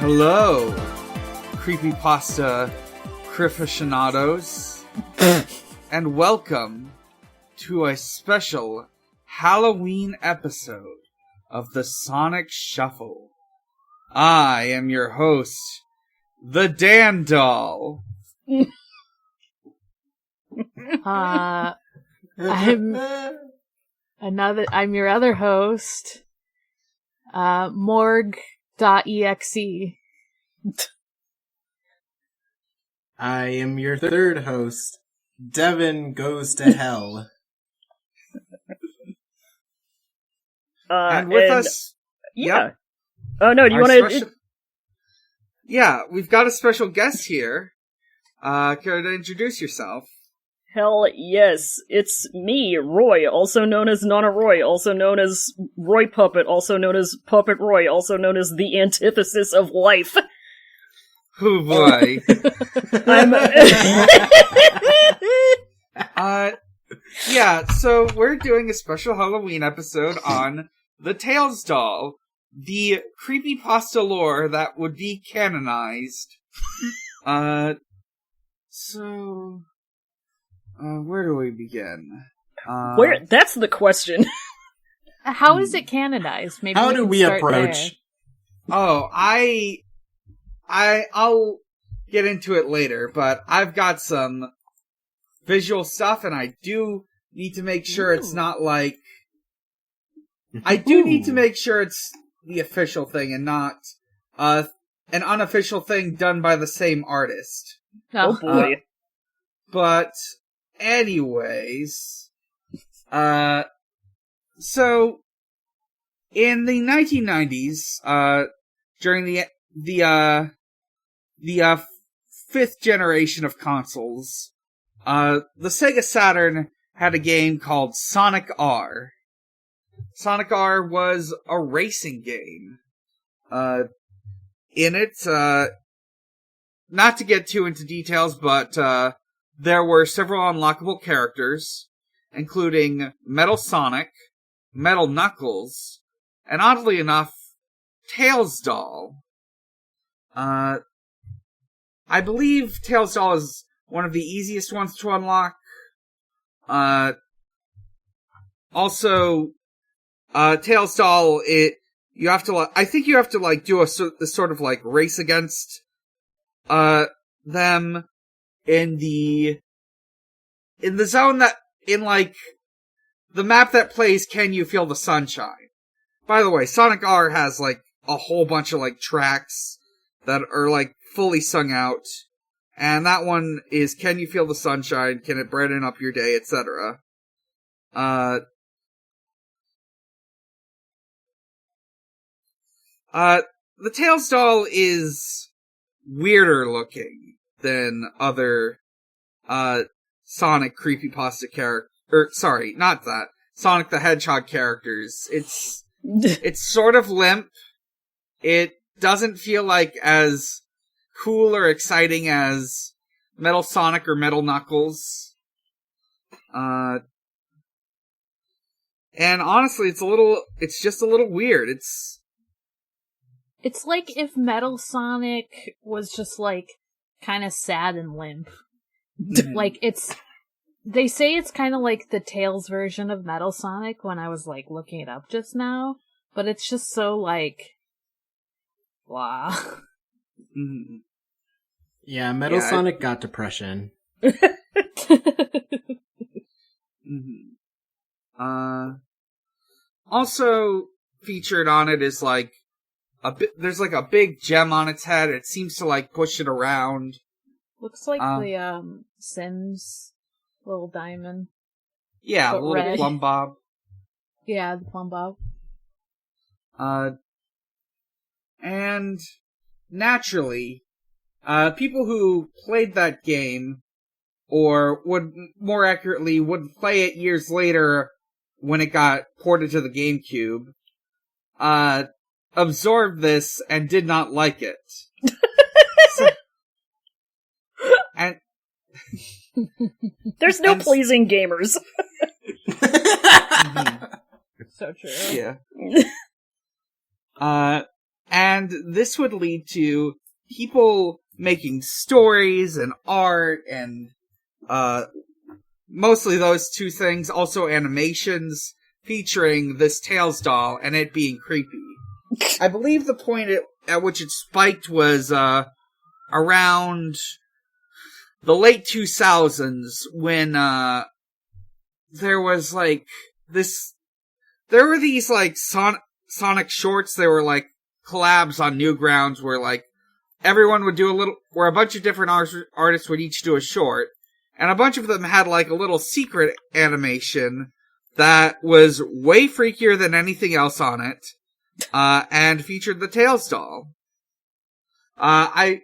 Hello, Creepypasta aficionados, and welcome to a special Halloween episode of the Sonic Shuffle. I am your host, the Dan Doll. I'm your other host, morgue.exe. I am your third host, Devin Goes to Hell. And with us... Yeah. Yep, Oh, no, do you want to... Yeah, we've got a special guest here. Care to introduce yourself? Hell yes. It's me, Roy, also known as Nonna Roy, also known as Roy Puppet, also known as Puppet Roy, also known as the antithesis of life. Oh boy. Yeah, so we're doing a special Halloween episode on the Tails doll, the creepypasta lore that would be canonized. Where do we begin? Where? That's the question. How is it canonized? Maybe How do we approach? Oh, I'll get into it later, but I've got some visual stuff, and I do need to make sure it's not like... I do need to make sure it's the official thing and not an unofficial thing done by the same artist. Oh boy. But anyways, so in the 1990s, during the fifth generation of consoles, the Sega Saturn had a game called Sonic R. Sonic R was a racing game. In it, not to get too into details, but there were several unlockable characters, including Metal Sonic, Metal Knuckles, and oddly enough, Tails Doll. I believe Tails Doll is one of the easiest ones to unlock. Also, Tails Doll, you have to, I think you have to, do this sort of, race against, them in the zone that, the map that plays Can You Feel the Sunshine? By the way, Sonic R has, a whole bunch of, tracks that are, fully sung out. And that one is Can You Feel the Sunshine? Can it brighten up your day? Etc. The Tails doll is weirder looking than other, Sonic creepypasta sorry, not that. Sonic the Hedgehog characters. It's sort of limp. It doesn't feel as cool or exciting as Metal Sonic or Metal Knuckles. And honestly, it's just a little weird. It's like if Metal Sonic was just, kind of sad and limp. They say it's kind of like the Tails version of Metal Sonic when I was, looking it up just now. But it's just so, blah. Mm-hmm. Yeah, Metal Sonic got depression. Mm-hmm. Also featured on it is, there's a big gem on its head. It seems to push it around. Looks like the Sims little diamond. Yeah, the little red. plumb bob. Yeah, the plumb bob. And naturally, people who played that game, or would play it years later when it got ported to the GameCube, absorbed this and did not like it. And there's no pleasing gamers. So true. Yeah. And this would lead to people making stories and art and, mostly those two things, also animations featuring this Tails doll and it being creepy. I believe the point at which it spiked was, around the late 2000s when, there was, like, there were these, like, Sonic shorts. They were, like, collabs on Newgrounds where, like, everyone would do where a bunch of different artists would each do a short, and a bunch of them had, like, a little secret animation that was way freakier than anything else on it, and featured the Tails doll. In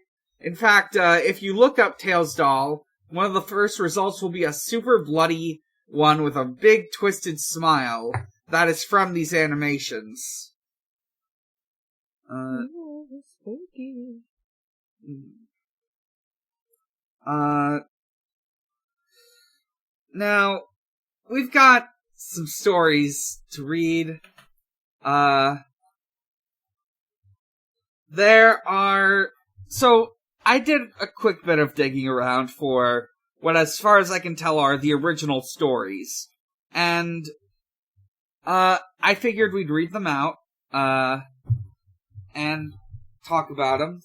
fact, if you look up Tails doll, one of the first results will be a super bloody one with a big twisted smile that is from these animations. Spooky. Now, we've got some stories to read. So, I did a quick bit of digging around for what, as far as I can tell, are the original stories. And, I figured we'd read them out, and talk about them.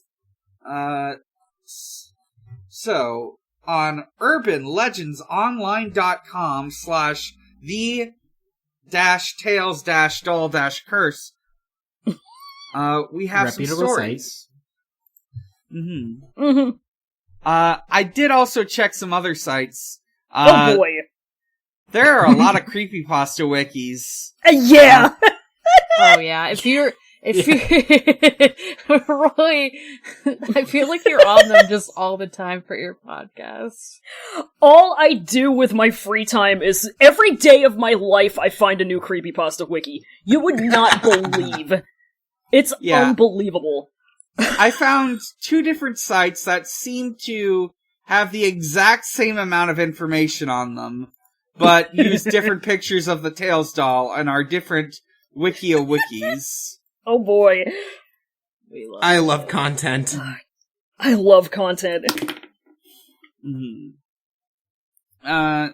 So, on urbanlegends.com/the-tails-doll-curse, we have some reputable stories. I did also check some other sites. Oh boy. There are a lot of creepypasta wikis. Yeah! Oh yeah, if you're Roy, I feel like you're on them just all the time for your podcast. All I do with my free time is every day of my life I find a new creepypasta wiki. You would not believe. It's unbelievable. I found two different sites that seem to have the exact same amount of information on them, but use different pictures of the Tails doll and are different wikis. Oh boy. I love content. I love content. I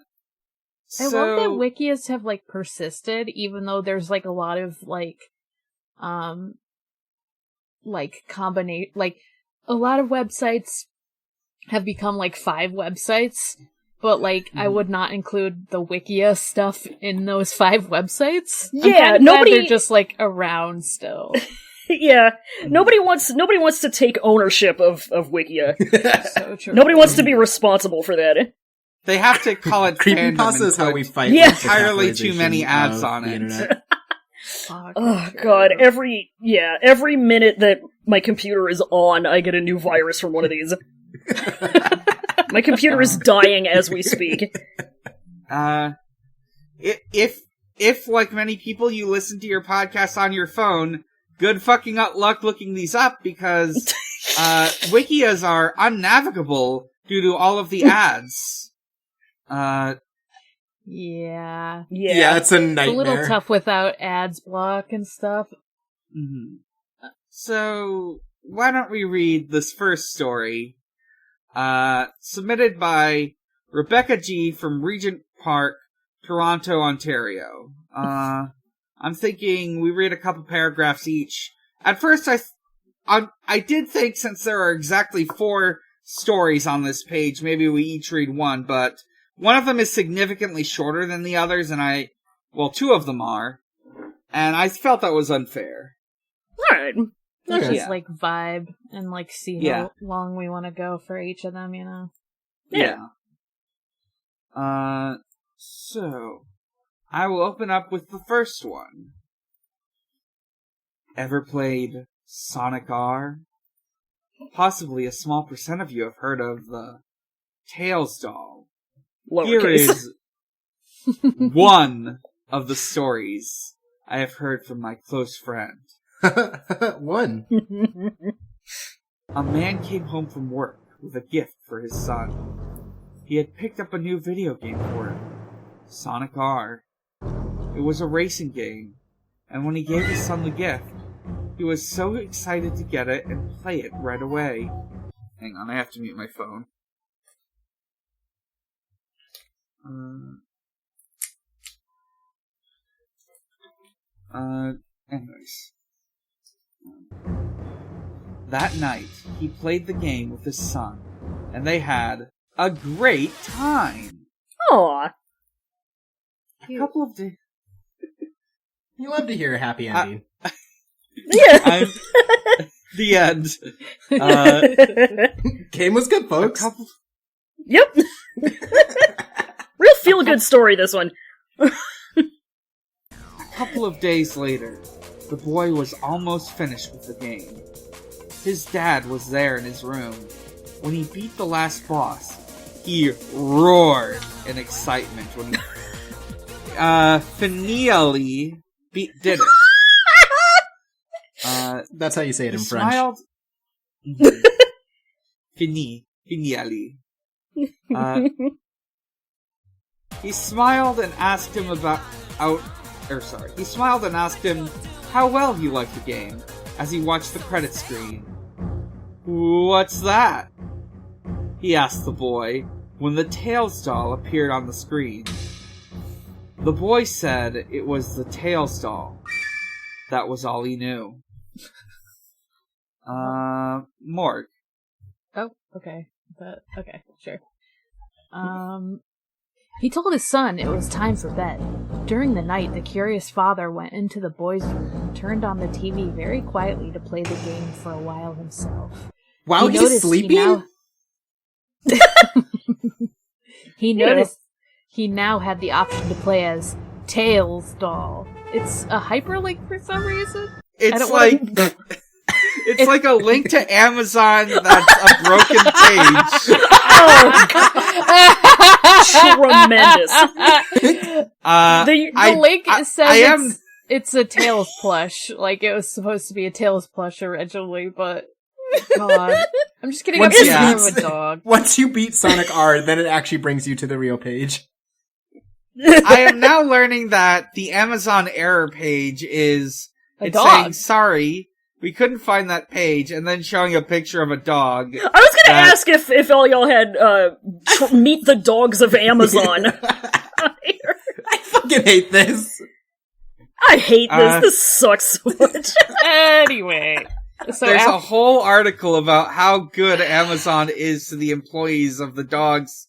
love that wikis have, like, persisted, even though there's, like, a lot of, like, a lot of websites have become, like, 5 websites, but, like, I would not include the Wikia stuff in those 5 websites. Yeah, they're just, like, around still. Yeah, nobody wants to take ownership of Wikia. So true. Nobody wants to be responsible for that. They have to call it Creepypasta is how we fight. Yeah. Entirely too many ads on it. Internet. Oh god, every minute that my computer is on, I get a new virus from one of these. My computer is dying as we speak. If like many people, you listen to your podcast on your phone, good fucking luck looking these up, because wikias are unnavigable due to all of the ads. Yeah, it's a nightmare. It's a little tough without ads block and stuff. Mm-hmm. So, why don't we read this first story, submitted by Rebecca G. from Regent Park, Toronto, Ontario. I'm thinking we read a couple paragraphs each. At first, I did think, since there are exactly 4 stories on this page, maybe we each read one, but one of them is significantly shorter than the others, and 2 of them are, and I felt that was unfair. Alright. Let's just, like, vibe and, like, see how long we want to go for each of them, you know? Yeah. So, I will open up with the first one. Ever played Sonic R? Possibly a small percent of you have heard of the Tails doll. Here is one of the stories I have heard from my close friend. One. A man came home from work with a gift for his son. He had picked up a new video game for him, Sonic R. It was a racing game, and when he gave his son the gift, he He was so excited to get it and play it right away. Hang on, I have to mute my phone. Anyways. That night, he played the game with his son, and they had a great time. Aw. A couple of days. You love to hear a happy ending. Yeah. The end. Game was good, folks. Yep. Real feel-good story, this one. A couple of days later, the boy was almost finished with the game. His dad was there in his room. When he beat the last boss, he roared in excitement when he finally did it. That's how you say it in French. Smiled. Finally. He smiled and asked him he smiled and asked him how well he liked the game as he watched the credit screen. What's that? He asked the boy when the Tails doll appeared on the screen. The boy said it was the Tails doll. That was all he knew. Morg. Oh, okay. Okay, sure. He told his son it was time for bed. During the night, the curious father went into the boy's room and turned on the TV very quietly to play the game for a while himself. While he's sleeping? He noticed he now had the option to play as Tails doll. It's a hyperlink for some reason. It's like a link to Amazon that's a broken page. Oh, tremendous. The link says it's a Tails plush. Like, it was supposed to be a Tails plush originally, but God. I'm just getting a picture of a dog. Once you beat Sonic R, then it actually brings you to the real page. I am now learning that the Amazon error page is saying, sorry, we couldn't find that page, and then showing a picture of a dog. I was gonna ask if all y'all had, meet the dogs of Amazon. I fucking hate this. I hate this. This sucks so much. Anyway. So there's a whole article about how good Amazon is to the employees of the dogs,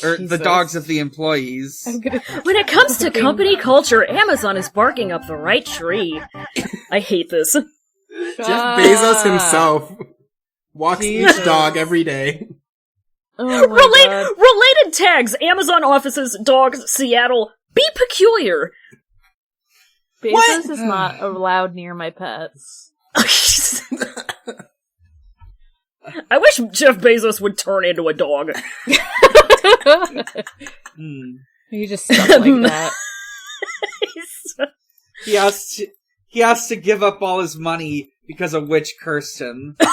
or the dogs of the employees. When it comes to company culture, Amazon is barking up the right tree. I hate this. Jeff Bezos himself walks each dog every day. Oh my God. Related tags: Amazon offices, dogs, Seattle. Be peculiar. Bezos is not allowed near my pets. I wish Jeff Bezos would turn into a dog. He just stuff like that. He has to give up all his money because a witch cursed him. He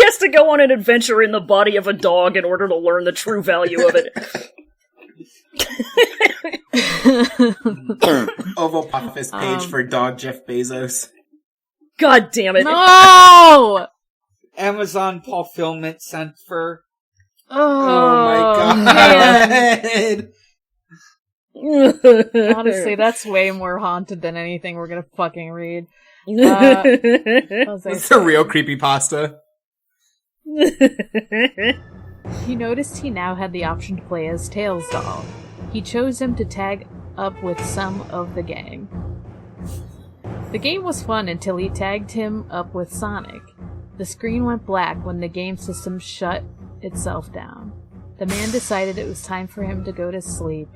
has to go on an adventure in the body of a dog in order to learn the true value of it. Oval Office page for dog Jeff Bezos. God damn it. No! Amazon fulfillment center. Oh my God. God. Honestly, that's way more haunted than anything we're gonna fucking read. It's a real creepypasta. He noticed he now had the option to play as Tails doll. He chose him to tag up with some of the gang. The game was fun until he tagged him up with Sonic. The screen went black when the game system shut itself down. The man decided it was time for him to go to sleep,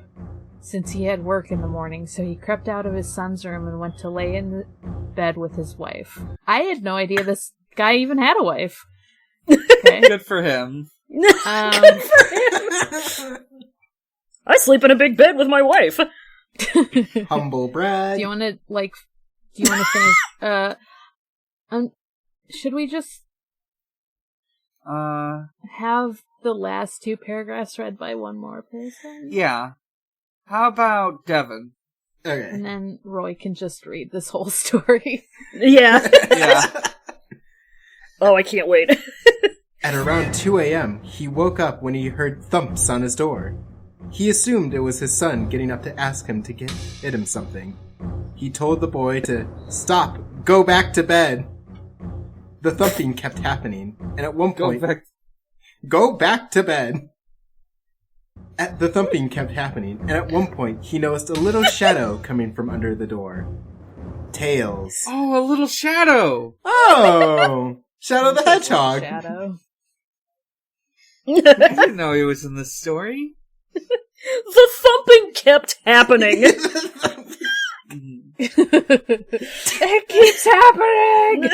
since he had work in the morning, so he crept out of his son's room and went to lay in bed with his wife. I had no idea this guy even had a wife. Okay. Good for him. Good for him. I sleep in a big bed with my wife. Humble brag. Do you want to finish? Should we just have the last two paragraphs read by one more person? Yeah. How about Devin? Okay. And then Roy can just read this whole story. Yeah. Yeah. Oh, I can't wait. At around 2 a.m., he woke up when he heard thumps on his door. He assumed it was his son getting up to ask him to get him something. He told the boy to stop, go back to bed. The thumping kept happening, and at one point, go back to bed. The thumping kept happening, and at one point, he noticed a little shadow coming from under the door. Tails. Oh, a little shadow! Oh! Shadow the Hedgehog. Shadow. I didn't know he was in this story. The thumping kept happening. It keeps happening!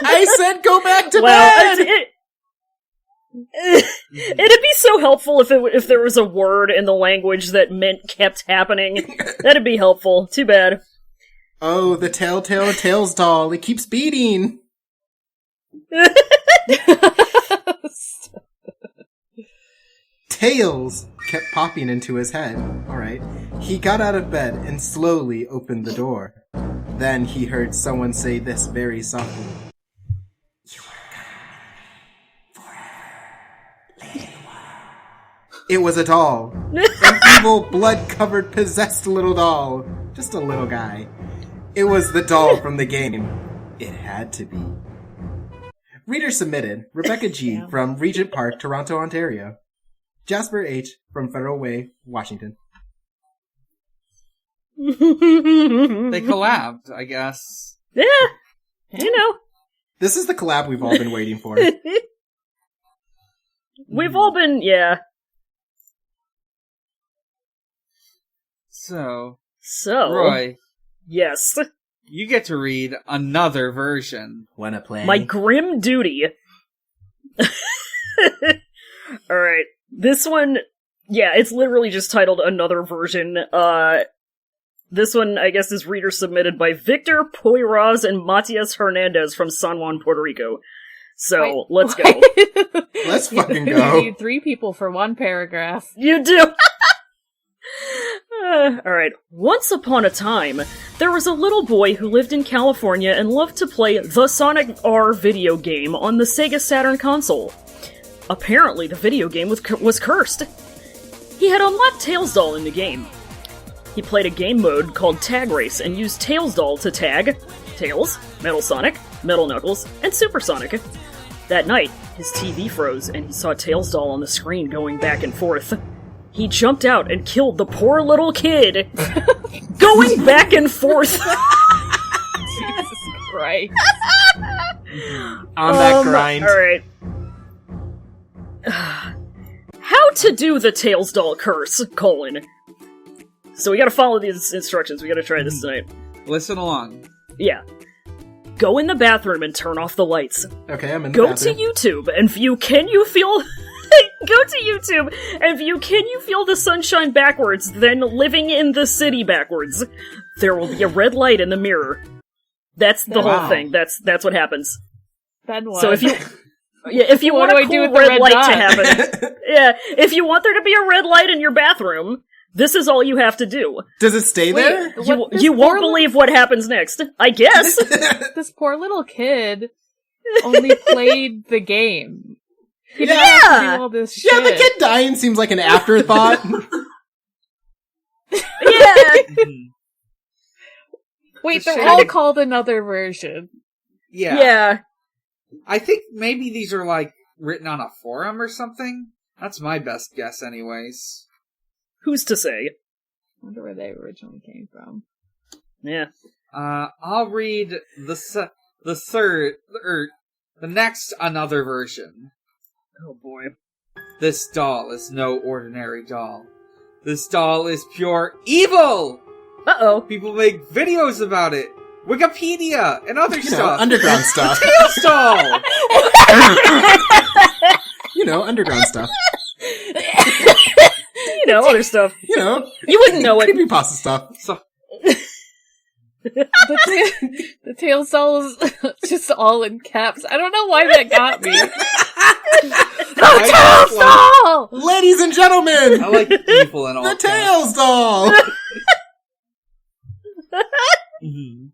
I said go back to Well, bed! It'd be so helpful if there was a word in the language that meant kept happening. That'd be helpful. Too bad. Oh, the telltale Tails doll. It keeps beating. Tails kept popping into his head. Alright. He got out of bed and slowly opened the door. Then he heard someone say this very softly. You are coming with me forever. Lady in the water. It was a doll. An evil, blood-covered, possessed little doll. Just a little guy. It was the doll from the game. It had to be. Reader submitted, Rebecca G. from Regent Park, Toronto, Ontario. Jasper H. from Federal Way, Washington. They collabed, I guess. Yeah, you know. This is the collab we've all been waiting for. We've all been, yeah. So, Roy. Yes. You get to read another version. Wanna play? My grim duty. Alright. This one, yeah, it's literally just titled Another Version. This one, I guess, is reader submitted by Victor Poiraz and Matias Hernandez from San Juan, Puerto Rico. So, let's go. Let's fucking You go. need 3 people for 1 paragraph. You do! Alright. Once upon a time, there was a little boy who lived in California and loved to play the Sonic R video game on the Sega Saturn console. Apparently, the video game was cursed. He had unlocked Tails Doll in the game. He played a game mode called Tag Race and used Tails Doll to tag Tails, Metal Sonic, Metal Knuckles, and Super Sonic. That night, his TV froze and he saw Tails Doll on the screen going back and forth. He jumped out and killed the poor little kid, going back and forth. Jesus Christ. On that grind. Alright. How to do the Tails Doll curse, : So we gotta follow these instructions, we gotta try this tonight. Listen along. Yeah. Go in the bathroom and turn off the lights. Okay, I'm in the Go bathroom. to YouTube and view Can You Feel... Go to YouTube and view Can You Feel the Sunshine backwards, then Living in the City backwards. There will be a red light in the mirror. That's the whole thing. That's what happens. Then what? So if you What want do a I do cool with the red red light dot? to happen, yeah, if you want there to be a red light in your bathroom, this is all you have to do. Does it stay there? You won't believe what happens next, I guess. This poor little kid only played the game. He didn't Yeah. have to do all this shit. Yeah, the kid dying seems like an afterthought. Yeah. Wait, The they're shit. all called Another Version. Yeah. Yeah. I think maybe these are, like, written on a forum or something. That's my best guess, anyways. Who's to say? I wonder where they originally came from. Yeah. I'll read the next Another Version. Oh boy. This doll is no ordinary doll. This doll is pure evil! Uh-oh. People make videos about it. Wikipedia and other stuff. Underground stuff. Tails doll! Underground stuff. You know, other stuff. You wouldn't know it. Creepypasta stuff. So, The Tails doll is just all in caps. I don't know why that got me. I just Tails doll! Ladies and gentlemen, I like evil and all the that. Tails doll. Mhm.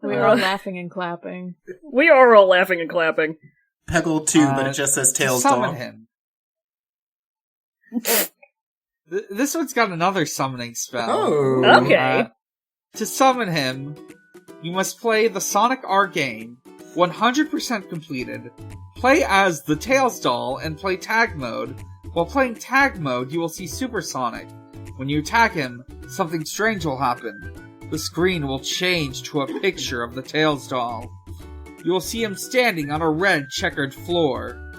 We are all laughing and clapping. We are all laughing and clapping. Peggle 2, but it just says Tails summon doll. him. This one's got another summoning spell. Oh. Okay. To summon him, you must play the Sonic R game, 100% completed, play as the Tails doll, and play tag mode. While playing tag mode, you will see Super Sonic. When you attack him, something strange will happen. The screen will change to a picture of the Tails doll. You will see him standing on a red checkered floor.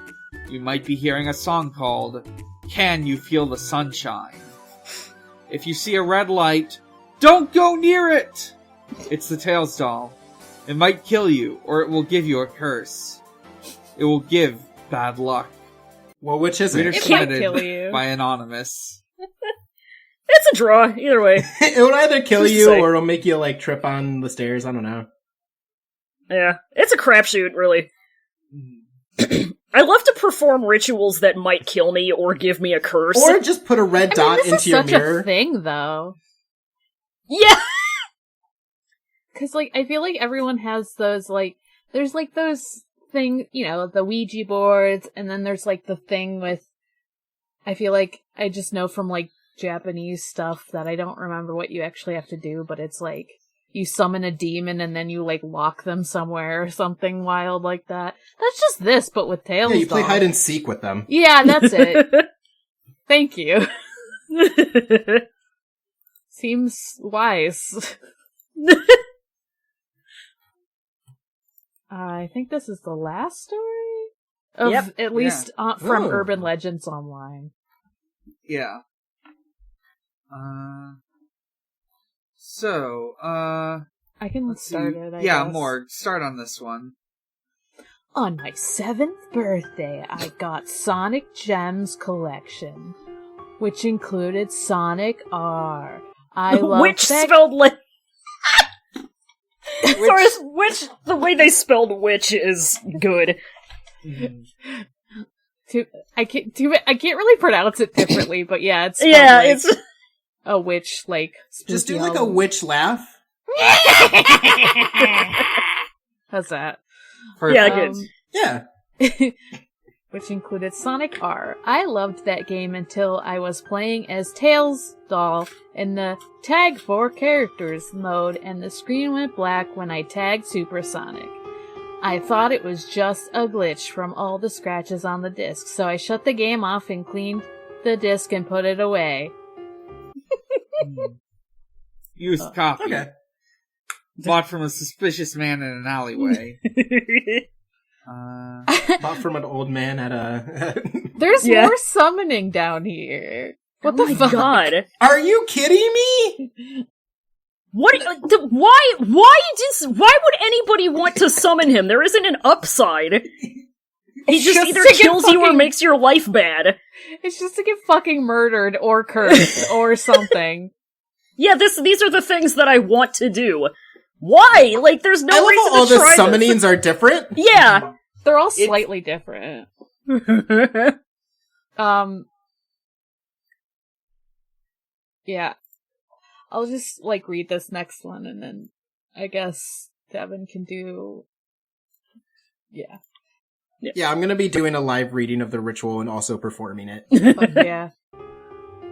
You might be hearing a song called Can You Feel the Sunshine? If you see a red light, don't go near it! It's the Tails doll. It might kill you, or it will give you a curse. It will give bad luck. Well, which is Reader it? It might submitted kill you. by Anonymous. It's a draw, either way. It will either kill Just you say. or it'll make you, like, trip on the stairs. I don't know. Yeah, it's a crapshoot, really. I love to perform rituals that might kill me or give me a curse. Or just put a red dot this into is your such mirror. a thing, though. Yeah! Because, like, I feel like everyone has those, like, there's, like, those thing, you know, the Ouija boards, and then there's, like, the thing with, I feel like I just know from, like, Japanese stuff that I don't remember what you actually have to do, but it's, like, you summon a demon and then you, like, lock them somewhere or something wild like that. That's just this, but with Tails Yeah, you play doll. hide and seek with them. Yeah, that's it. Thank you. Seems wise. I think this is the last story of Yep. at least from Oh. Urban Legends Online. Yeah. I can Let's start see. it. I Yeah, guess. Morg, start on this one. On my 7th birthday, I got Sonic Gems Collection, which included Sonic R. I love Which that. spelled like... Sorry, the way they spelled witch is good. I can't really pronounce it differently, but yeah, it's spelled Yeah, like it's... a witch, like Just do spooky like a Halloween. witch laugh. How's that? Yeah, Perfect. good. Yeah. Which included Sonic R. I loved that game until I was playing as Tails doll in the Tag 4 Characters mode, and the screen went black when I tagged Super Sonic. I thought it was just a glitch from all the scratches on the disc, so I shut the game off and cleaned the disc and put it away. Used copy. Okay. Bought from a suspicious man in an alleyway. Bought from an old man at a... There's Yeah. more summoning down here. What Oh the my fuck? god. Are you kidding me? What? Why would anybody want to summon him? There isn't an upside. He just just either to get kills you or fucking- makes your life bad. It's just to get fucking murdered or cursed or something. Yeah, these are the things that I want to do. Why? Like, there's I no love reason how all to the try summonings are different. this. Yeah. They're all slightly different. Yeah. I'll just, like, read this next one, and then I guess Devin can do... Yeah. Yeah, I'm gonna be doing a live reading of the ritual and also performing it. But yeah.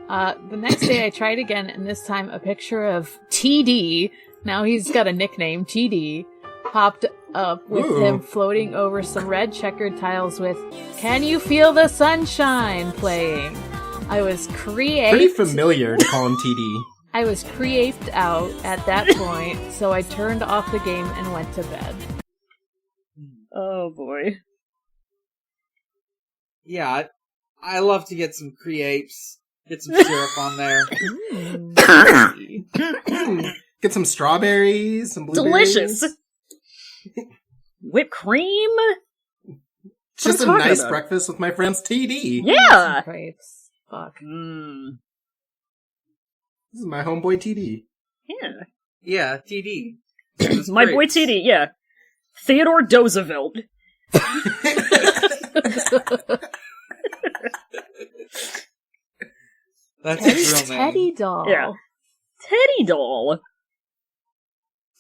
The next day I tried again, and this time a picture of TD, now he's got a nickname, TD, popped up with Ooh. him floating over some red checkered tiles with Can You Feel the Sunshine playing. I was Pretty familiar to call him TD. I was creeped out at that point, so I turned off the game and went to bed. Oh boy. Yeah, I love to get some creapes. Get some syrup on there. Get some strawberries, some blueberries. Delicious. Whipped cream? Just a What I'm talking nice about. breakfast with my friends TD. Yeah. Some crepes. Fuck. This is my homeboy TD. Yeah. Yeah, TD. My boy TD, yeah. Theodore Roosevelt. That's his real name. Teddy doll. Yeah. Teddy doll.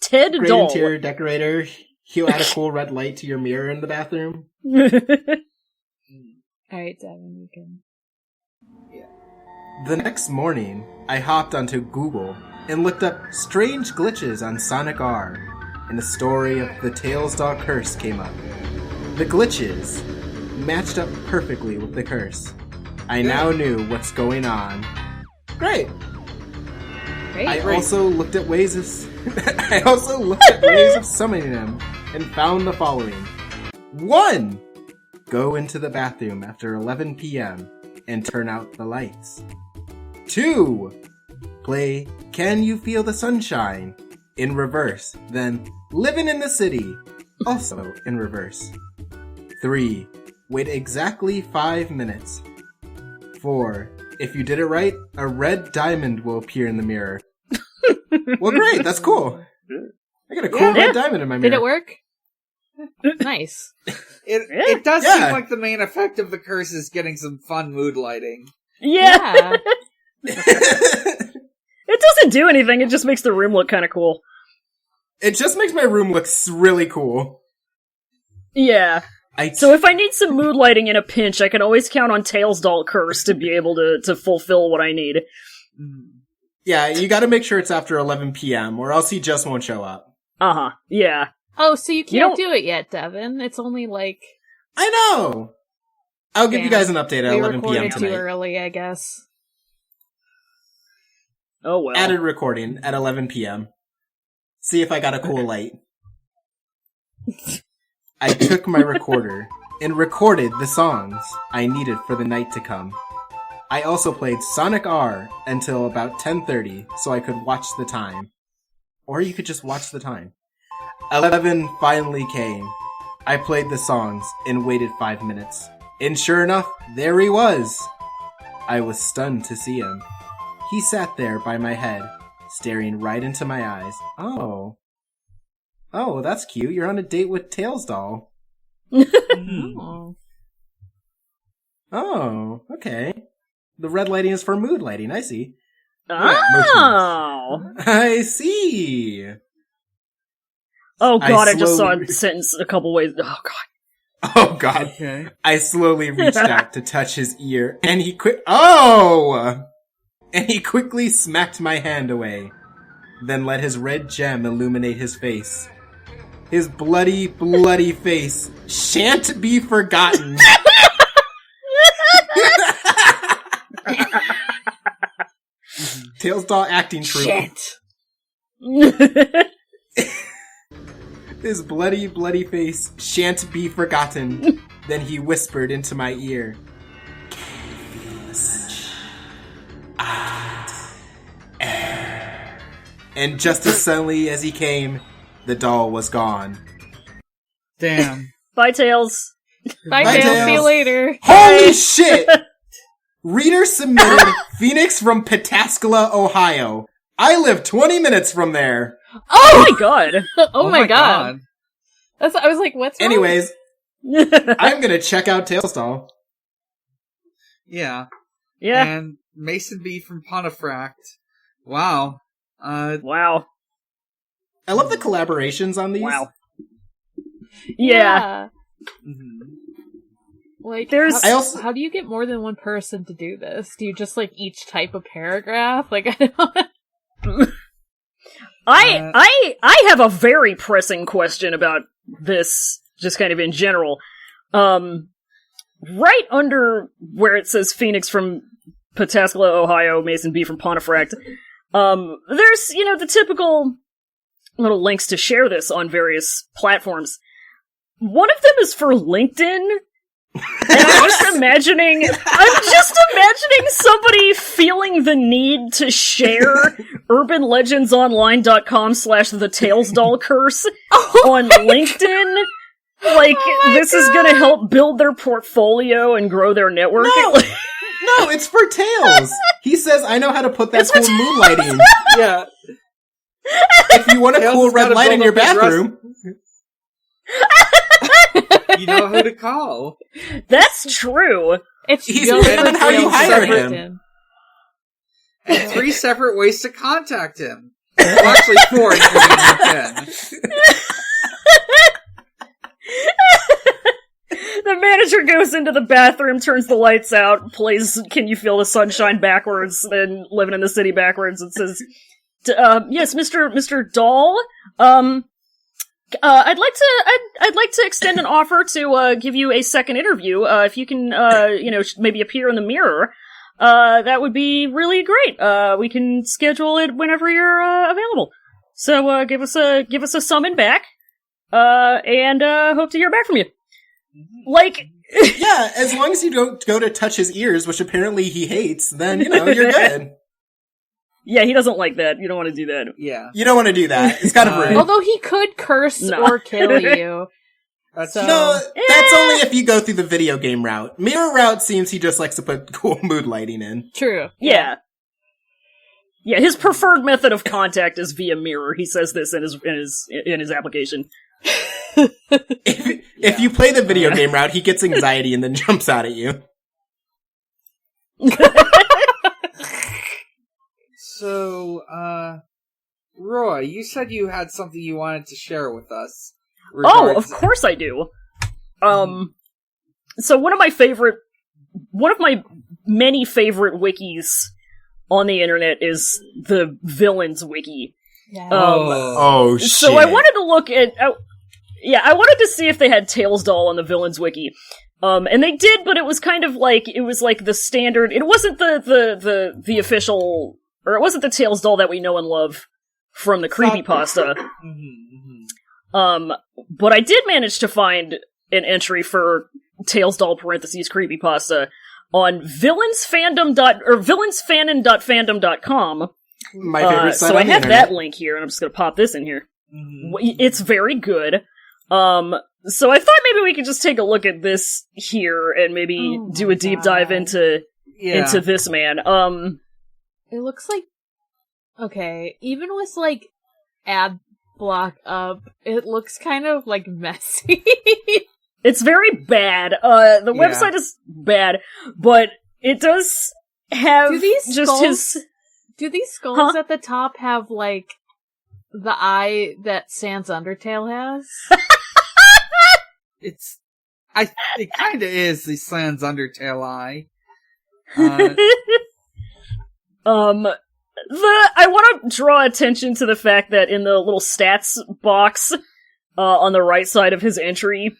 Ted Great Doll. interior decorator. He'll add a cool red light to your mirror in the bathroom. Alright, Devin, you can... The next morning, I hopped onto Google and looked up strange glitches on Sonic R, and the story of the Tails doll curse came up. The glitches matched up perfectly with the curse. I now knew what's going on. Great! I also looked at ways of summoning them and found the following. 1. Go into the bathroom after 11 p.m. and turn out the lights. 2. Play Can You Feel the Sunshine in reverse, then Living in the City, also in reverse. 3. Wait exactly 5 minutes. 4. If you did it right, a red diamond will appear in the mirror. Well, great, that's cool. I got a cool red diamond in my mirror. Did it work? Nice. It does seem like the main effect of the curse is getting some fun mood lighting. Yeah. It doesn't do anything, it just makes the room look kind of cool. It just makes my room look really cool. Yeah. So if I need some mood lighting in a pinch, I can always count on Tails Doll Curse to be able to fulfill what I need. Yeah, you gotta make sure it's after 11 p.m., or else he just won't show up. Uh-huh, yeah. Oh, so you can't do it yet, Devin. It's only like... I know! I'll give you guys an update at 11 p.m. tonight. Too early, I guess. Oh well. Added recording at 11 p.m. See if I got a cool light. I took my recorder and recorded the songs I needed for the night to come. I also played Sonic R until about 10:30 so I could watch the time. Or you could just watch the time. 11 finally came. I played the songs and waited 5 minutes. And sure enough, there he was! I was stunned to see him. He sat there by my head, staring right into my eyes. Oh, that's cute. You're on a date with Tails Doll. Oh, okay. The red lighting is for mood lighting, I see. Oh! I see! Oh god, I just saw a sentence a couple ways. Oh god. Oh god. Okay. I slowly reached out to touch his ear, and he And he quickly smacked my hand away, then let his red gem illuminate his face. His bloody, bloody face shan't be forgotten. Tails Doll acting troupe. Shit. His bloody, bloody face shan't be forgotten. Then he whispered into my ear. Can you feel the sunshine? And just as suddenly as he came, the doll was gone. Damn. Bye, Tails. Bye, Bye, Tails. Tails. See you later. Holy shit! Reader submitted Phoenix from Pataskala, Ohio. I live 20 minutes from there. Oh my god. Oh my god. I was like, what's wrong? Anyways, I'm gonna check out Tails Doll. Yeah. Yeah. And Mason B from Pontefract. Wow. Wow. I love the collaborations on these. Wow. Yeah. Mm-hmm. Like, There's... how do you get more than one person to do this? Do you just, like, each type a paragraph? Like, I don't... I have a very pressing question about this, just kind of in general. Right under where it says Phoenix from Pataskala, Ohio, Mason B from Pontefract, there's, the typical little links to share this on various platforms. One of them is for LinkedIn. And I'm just imagining somebody feeling the need to share urbanlegendsonline.com/the Tails Doll curse on LinkedIn. Like, this is gonna help build their portfolio and grow their network. No, it's for Tails. He says, I know how to put that cool moonlighting. Yeah. If you want a cool red light in your bathroom. You know who to call. That's true. He's depending on how you hire him. And 3 separate ways to contact him. Well, actually 4, including 10. The manager goes into the bathroom, turns the lights out, plays Can You Feel the Sunshine backwards, then Living in the City backwards, and says, yes, Mr. Doll, I'd like to extend an offer to, give you a second interview, if you can, maybe appear in the mirror, that would be really great. We can schedule it whenever you're, available. So, give us a summon back, and hope to hear back from you. Like, yeah, as long as you don't go to touch his ears, which apparently he hates, then, you're good. Yeah, he doesn't like that. You don't want to do that. Yeah. You don't want to do that. It's kind of rude. Although he could curse or kill you. That's No, that's only if you go through the video game route. Mirror route seems he just likes to put cool mood lighting in. True. Yeah. Yeah, his preferred method of contact is via mirror. He says this in his application. If you play the video game route, he gets anxiety and then jumps out at you. So, Roy, you said you had something you wanted to share with us. Oh, of course I do. So one of my many favorite wikis on the internet is the Villains Wiki. Yeah. Oh, shit. So I wanted to look at, I wanted to see if they had Tails Doll on the Villains Wiki. And they did, but it was kind of like, it was like the standard, it wasn't the official, or it wasn't the Tails Doll that we know and love from the Creepypasta. But I did manage to find an entry for Tails Doll parentheses Creepypasta on villainsfanon.fandom.com. My favorite site so on I the have internet. that link here, and I'm just gonna pop this in here. It's very good. So I thought maybe we could just take a look at this here and maybe do a deep dive into this man. It looks like, okay, even with like ad block up, it looks kind of like messy. It's very bad. The website is bad, but it does have Do these skulls Huh? at the top have like the eye that Sans Undertale has? It kinda is the Sans Undertale eye. I want to draw attention to the fact that in the little stats box on the right side of his entry,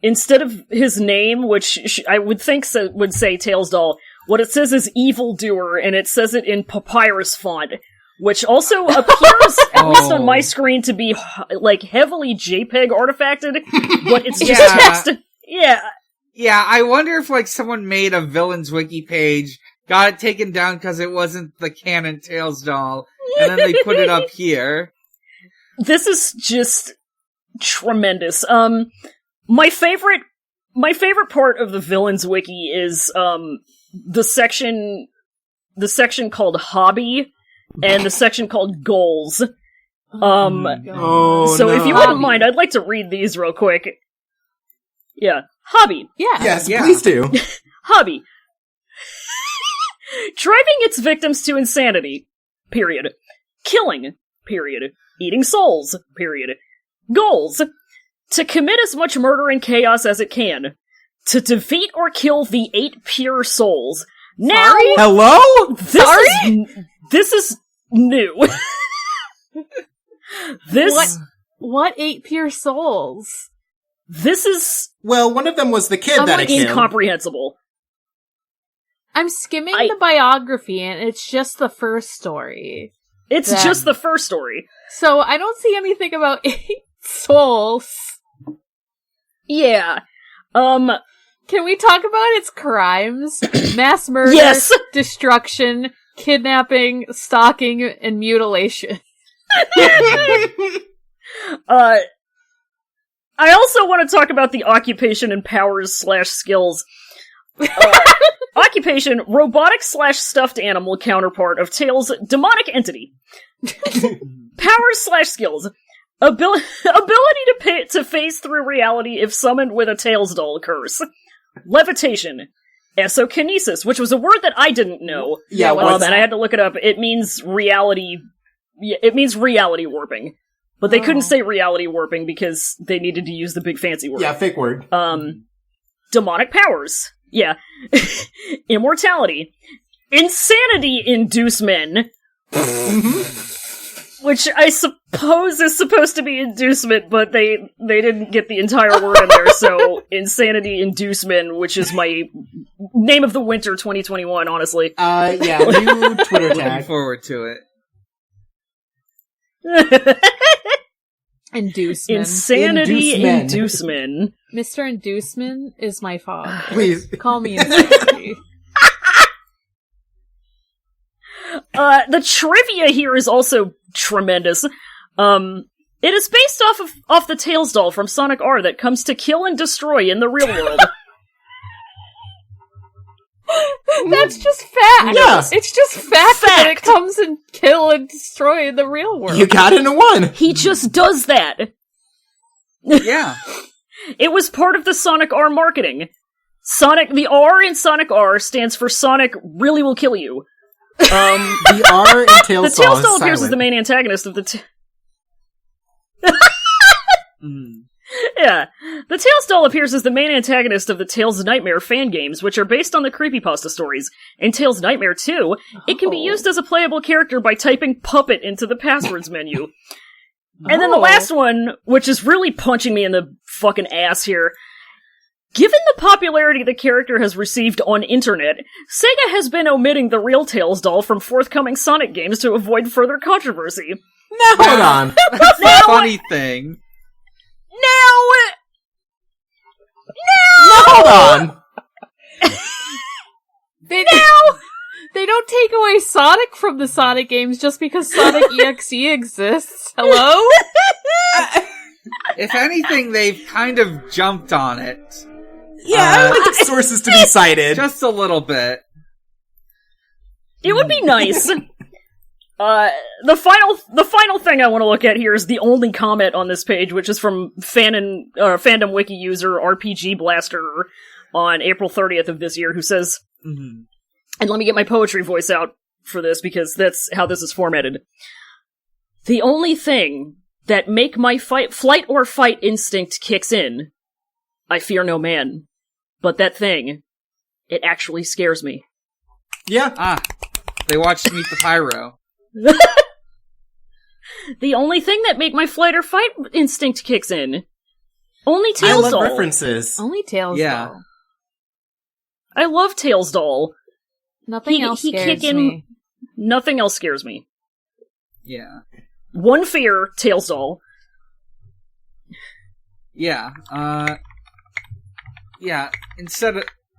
instead of his name, which I would think would say Tails Doll, what it says is Evildoer, and it says it in papyrus font, which also appears, at least on my screen, to be like heavily JPEG artifacted, but it's just text. Yeah. Yeah, I wonder if like someone made a Villains Wiki page, got it taken down because it wasn't the canon Tails Doll, and then they put it up here. This is just tremendous. My favorite part of the Villains Wiki is the section called Hobby and the section called Goals. So if you wouldn't mind, I'd like to read these real quick. Yeah. Hobby. Yeah. Yes, please do. Hobby. Driving its victims to insanity. Period. Killing. Period. Eating souls. Period. Goals. To commit as much murder and chaos as it can. To defeat or kill the 8 pure souls. Now, Hello? this is new. What 8 pure souls? This is Well, one of them was the kid that I killed. incomprehensible. I'm skimming the biography, and it's just the first story. It's just the first story. So I don't see anything about 8 souls. Yeah. Can we talk about its crimes? Mass murder, Yes! destruction, kidnapping, stalking, and mutilation. I also want to talk about the occupation and powers / skills. Occupation, robotic / stuffed animal counterpart of Tails' demonic entity. Powers / skills. Ability to phase through reality if summoned with a Tails doll curse. Levitation. Esokinesis, which was a word that I didn't know. Yeah, And I had to look it up. It means reality it means reality warping. But they couldn't say reality warping because they needed to use the big fancy word. Yeah, fake word. Demonic powers. Yeah. Immortality. Insanity inducement. Which I suppose is supposed to be inducement, but they didn't get the entire word in there, so insanity inducement, which is my name of the winter 2021, honestly. Yeah, new Twitter Looking tag. forward to it. Inducement. Insanity Inducement. inducement. Mr. Inducement is my father. Please. Call me Insanity. The trivia here is also tremendous. It is based off the Tails doll from Sonic R that comes to kill and destroy in the real world. That's just fact. Yeah. It's just fact that it comes and kill and destroy in the real world. You got it in one. He just does that. Yeah. It was part of the Sonic R marketing. The R in Sonic R stands for Sonic really will kill you. The R in The Tails Tails doll is appears as silent. the main antagonist of the Mm. Yeah. The Tails doll appears as the main antagonist of the Tails Nightmare fan games, which are based on the Creepypasta stories. In Tails Nightmare 2, it can be used as a playable character by typing puppet into the passwords menu. And then the last one, which is really punching me in the fucking ass here. Given the popularity the character has received on internet, Sega has been omitting the real Tails doll from forthcoming Sonic games to avoid further controversy. Now, hold on. That's the funny thing. Now, hold on. They don't take away Sonic from the Sonic games just because Sonic EXE exists. Hello? If anything, they've kind of jumped on it. Yeah, I would like the sources to be cited. Just a little bit. It would be nice. The final thing I want to look at here is the only comment on this page, which is from fandom wiki user RPG Blaster on April 30th of this year, who says, Mm-hmm. and let me get my poetry voice out for this because that's how this is formatted. The only thing that make my flight or fight instinct kicks in, I fear no man, but that thing, it actually scares me. Yeah. They watched Meet the Pyro. The only thing that make my flight or fight instinct kicks in. Only I Tails love doll. references. Only Tails Yeah. doll. I love Tails doll. Nothing else he scares kick in- me. Nothing else scares me. Yeah. One fear, Tails doll. Yeah. Yeah.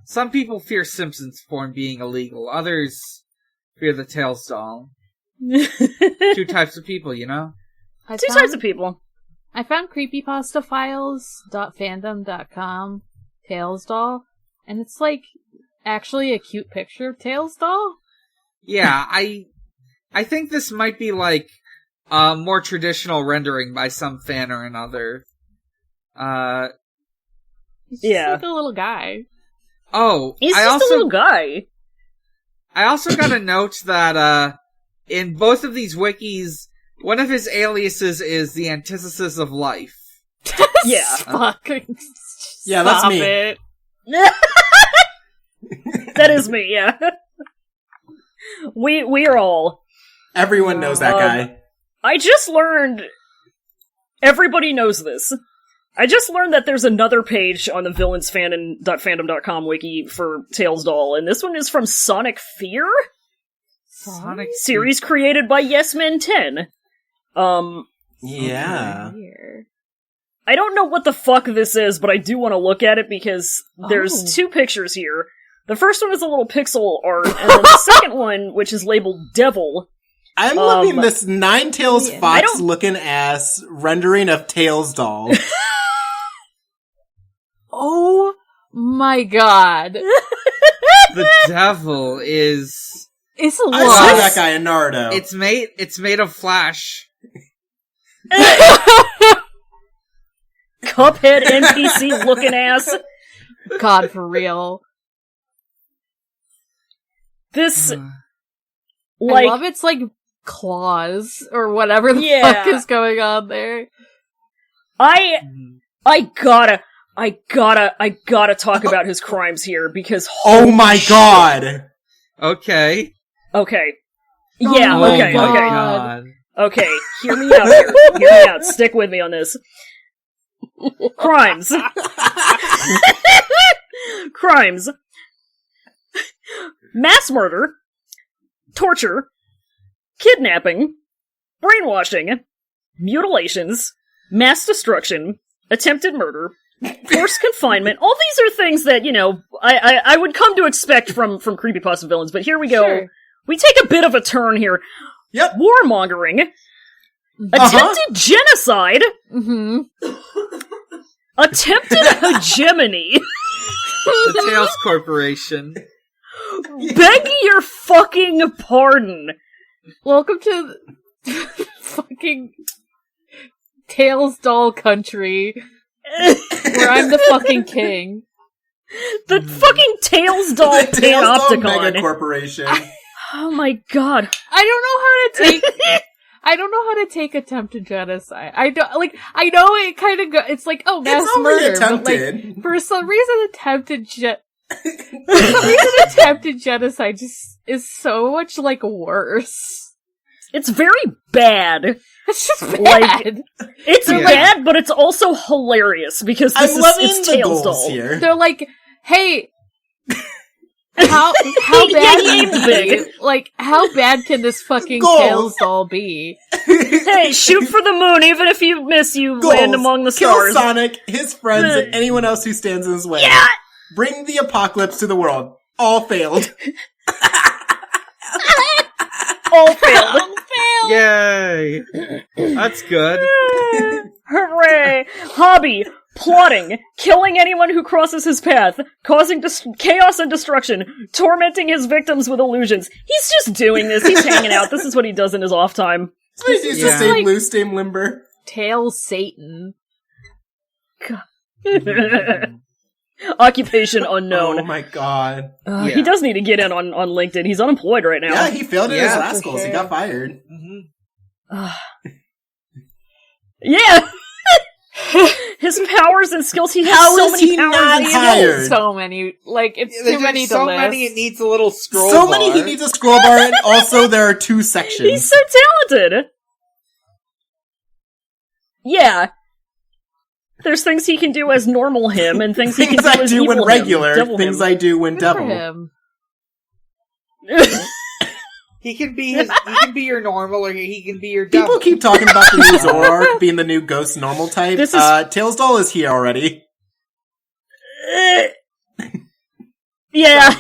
Some people fear Simpsons porn being illegal. Others fear the Tails doll. Two types of people, you know? Two types of people. I found creepypastafiles.fandom.com Tails doll, and it's like actually a cute picture of Tails doll. Yeah, I think this might be like a more traditional rendering by some fan or another. He's just Yeah. like a little guy. Oh, He's just a little guy. I also got a note that, in both of these wikis, one of his aliases is the antithesis of life. Yeah. Fucking Yeah, that's stop me. it. That is me, yeah. We are all. Everyone knows that guy. I just learned... Everybody knows this. I just learned that there's another page on the villains.fandom.com wiki for Tails doll, and this one is from Sonic Fear? Sonic Series created by Yes Men 10. Yeah. Here. I don't know what the fuck this is, but I do want to look at it because there's Oh. two pictures here. The first one is a little pixel art, and then the second one, which is labeled Devil. I'm loving this Ninetales Yeah. Fox looking ass rendering of Tails doll. Oh my god. The devil is... It's I saw lost. that guy in Naruto. It's made of flash. Cuphead NPC looking ass. God, for real. This, I love its like claws or whatever the fuck is going on there. I gotta talk about his crimes here because oh my god! Okay. Okay. Oh Yeah, my okay, God. okay. Hear me out here. Hear me out. Stick with me on this. Crimes. Crimes. Mass murder. Torture. Kidnapping. Brainwashing. Mutilations. Mass destruction. Attempted murder. Forced confinement. All these are things that, you know, I would come to expect from creepypasta villains, but here we go. Sure. We take a bit of a turn here. Yep. Warmongering. Attempted genocide. Mm-hmm. Attempted hegemony. The Tails Corporation. Beg your fucking pardon. Welcome to fucking Tails doll country, where I'm the fucking king. The fucking Tails doll The Tails Doll panopticon. Mega Corporation. Oh my god. I don't know how to take. I don't know how to take attempted genocide. I don't like. I know it kind of. It's like mass It's only murder, attempted. but like for some reason, attempted genocide just is so much like worse. It's very bad. It's just bad. Like, it's Yeah. bad, but it's also hilarious because this I'm loving it's the Tails goals doll. here. They're like, hey. How bad Yeah, can big. like how bad can this fucking Goals. Tails doll be? Hey, shoot for the moon, even if you miss, you Goals. land among the Kill stars. Sonic, his friends, and anyone else who stands in his way. Yeah! Bring the apocalypse to the world. All failed. All failed. Yay! That's good. Hooray! Hobby. Plotting. Killing anyone who crosses his path. Causing chaos and destruction. Tormenting his victims with illusions. He's just doing this. He's hanging out. This is what he does in his off time. He's just Yeah. same like- loose, same limber. Tails Satan. Occupation Oh unknown. my god. Yeah. He does need to get in on LinkedIn. He's unemployed right now. Yeah, he failed at his Yeah, last for goals. He sure. got fired. Yeah! His powers and skills, he has How so is many he powers. not and hired? So many, like it's There's too many to so list. many, it needs a little scroll So bar. many, he needs a scroll bar, and also there are 2 sections. He's so talented! Yeah. There's things he can do as normal him, and things he can Things do I as do when evil regular, him, devil things him. I do when Good for devil. him. He can be your normal, or he can be your devil. People keep talking about the new Zoroark being the new ghost normal type. This is- Tails Doll is here already. Yeah.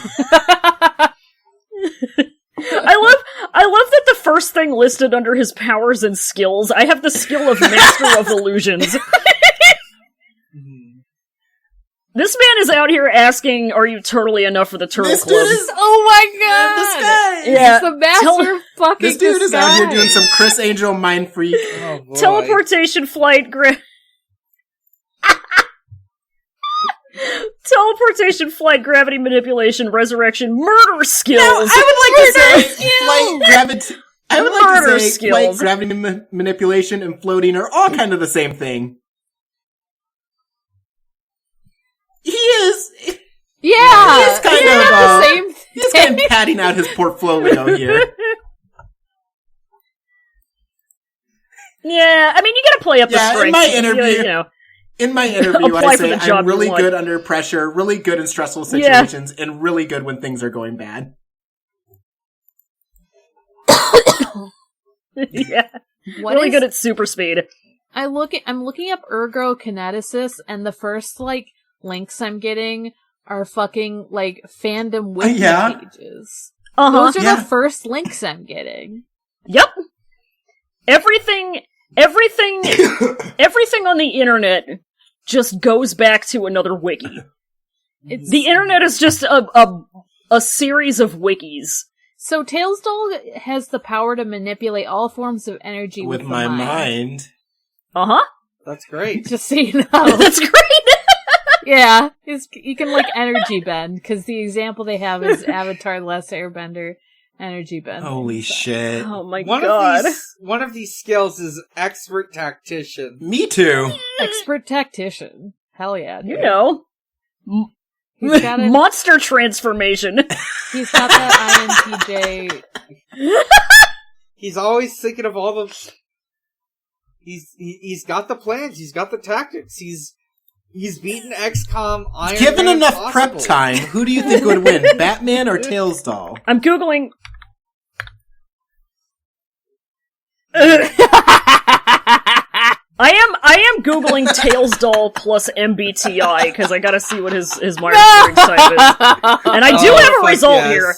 I love that the first thing listed under his powers and skills, I have the skill of Master of Illusions. This man is out here asking, are you turtly enough for the Turtle This Club? dude is Oh my god! disguise. Yeah. He's the master of fucking This dude is out here doing disguise. some Chris Angel mind freak. Oh, boy. Teleportation, flight, teleportation, flight, gravity manipulation, resurrection, murder skills! I would like to say flight, gravity. I would like Murder to say skills. flight, gravity manipulation, and floating are all kind of the same thing. He is. Yeah, He's kind isn't of, that the same He's thing? kind of padding out his portfolio here. Yeah, I mean, you gotta play up the Yeah, in strengths. my interview- You know. In my interview, Apply I for say the job I'm you really want. good under pressure, really good in stressful Yeah. situations, and really good when things are going bad. Yeah, What really is- good at super speed. I'm looking up ergokineticus, and the first links I'm getting are fucking fandom wiki Yeah. pages. Uh-huh. Those are Yeah. the first links I'm getting. Yep. Everything on the internet just goes back to another wiki. It's The internet is just a series of wikis. so Tails Doll has the power to manipulate all forms of energy With the my mind. Uh-huh. That's great. Just so you know. That's great. Yeah, you can energy bend, because the example they have is Avatar: The Last Airbender, energy bending. Holy shit. Oh my god. One of these skills is expert tactician. Me too. Expert tactician. Hell yeah. You know. He's got Monster transformation. He's got that INTJ. He's always thinking of all the... He's got the plans. He's got the tactics. He's beaten XCOM. Iron Given Man enough possible. prep time, who do you think would win, Batman or tailsdoll? I'm googling. I am googling tailsdoll plus MBTI because I gotta see what his Myers-Briggs type is, and I do have a result here.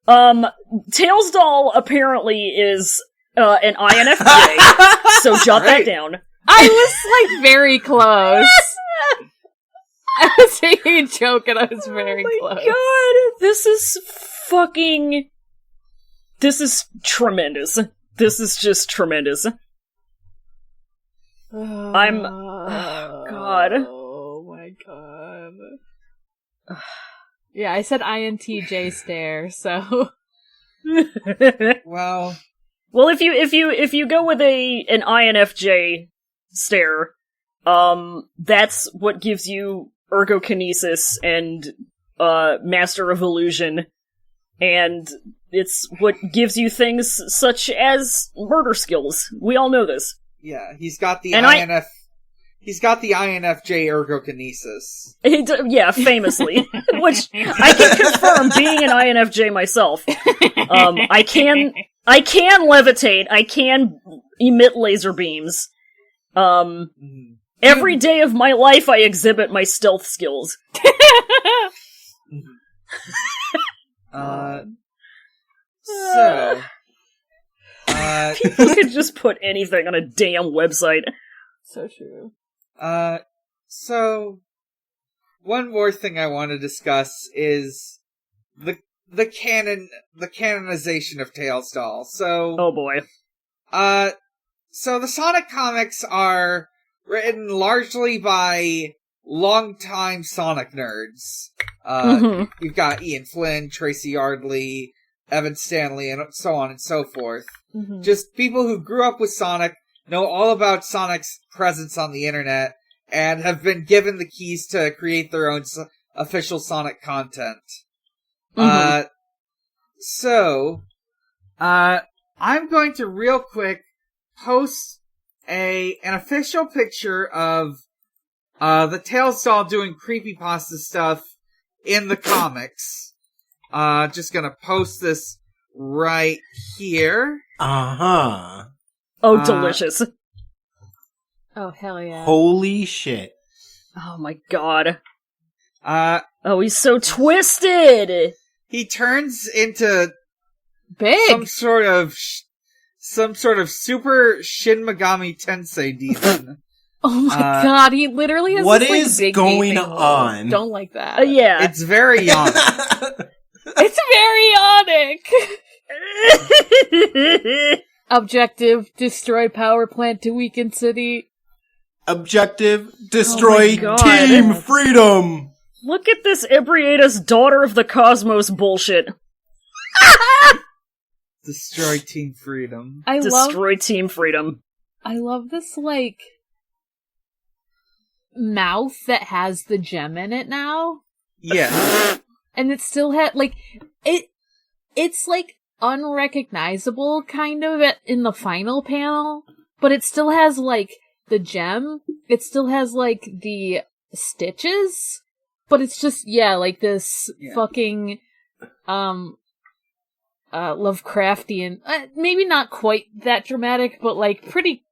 Tailsdoll apparently is an INFJ, so jot that down. I was like very close. I was making a joke and I was very close. God, this is tremendous. This is just tremendous. God. Oh my god. Yeah, I said INTJ stare, so. Well, if you go with an INFJ stare, that's what gives you ergokinesis and master of illusion, and it's what gives you things such as murder skills. We all know this. yeah, he's got the And He's got the INFJ ergokinesis. Yeah, famously. Which I can confirm, being an INFJ myself. I can levitate, I can emit laser beams. Every day of my life I exhibit my stealth skills. People could just put anything on a damn website. So true. So one more thing I want to discuss is the canonization of tailsdoll. So, oh boy. So the Sonic comics are written largely by longtime Sonic nerds. You've got Ian Flynn, Tracy Yardley, Evan Stanley, and so on and so forth. Mm-hmm. Just people who grew up with Sonic, know all about Sonic's presence on the internet, and have been given the keys to create their own official Sonic content. So, I'm going to real quick post an official picture of the tailsdoll doing creepypasta stuff in the comics. Just gonna post this right here. Uh-huh. Oh, delicious. Oh, hell yeah. Holy shit. Oh my god. Oh, he's so twisted! He turns into Big! some sort of super Shin Megami Tensei demon. Oh my god, he literally has What this, like, is big going gaping hole. on? Don't like that. Yeah. It's very yawning. It's very onic! Objective, destroy power plant to weaken city. Objective, destroy God. Team Freedom! Look at this Ebrieda's Daughter of the Cosmos bullshit. Destroy Team Freedom. Destroy Team Freedom. I love this, like, mouth that has the gem in it now. Yeah. And it still had, like, it's, like, unrecognizable, kind of, in the final panel, but it still has, like, the gem. It still has, like, the stitches, but it's just, yeah, like, this fucking, Lovecraftian, maybe not quite that dramatic, but, like, pretty,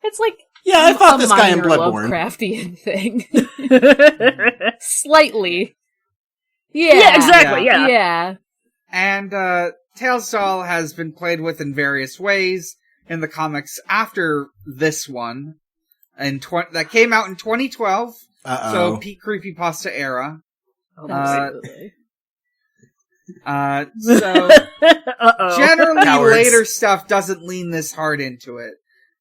it's, like, Yeah, I fought this guy in minor Bloodborne. Lovecraftian thing. Slightly. Yeah, exactly, yeah. Yeah. And, tailsdoll has been played with in various ways in the comics after this one. That came out in 2012. Uh-oh. So, peak creepypasta era. Absolutely. So, generally Cowards. later stuff doesn't lean this hard into it.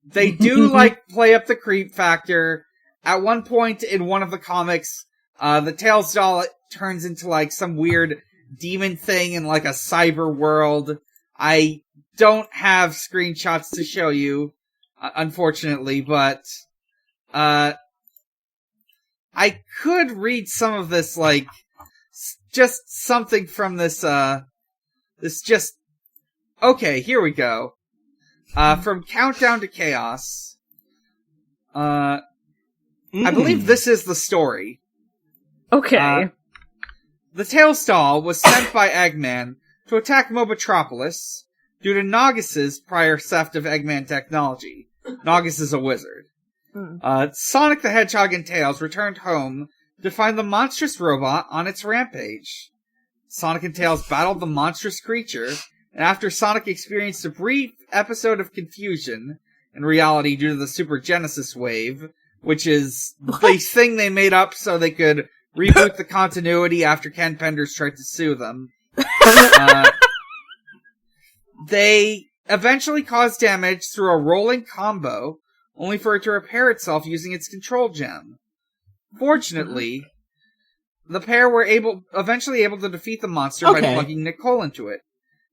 They do, like, play up the creep factor. At one point in one of the comics, the tailsdoll turns into, like, some weird demon thing in like a cyber world. I don't have screenshots to show you, unfortunately, but I could read some of this, like, just something from this, okay, here we go. From Countdown to Chaos. I believe this is the story. Okay. The tailsdoll was sent by Eggman to attack Mobotropolis due to Noggis's prior theft of Eggman technology. Noggis is a wizard. Sonic the Hedgehog and Tails returned home to find the monstrous robot on its rampage. Sonic and Tails battled the monstrous creature, and after Sonic experienced a brief episode of confusion, in reality due to the Super Genesis wave, which is the thing they made up so they could reboot the continuity after Ken Penders tried to sue them, they eventually caused damage through a rolling combo, only for it to repair itself using its control gem. Fortunately, the pair were eventually able to defeat the monster by plugging Nicole into it,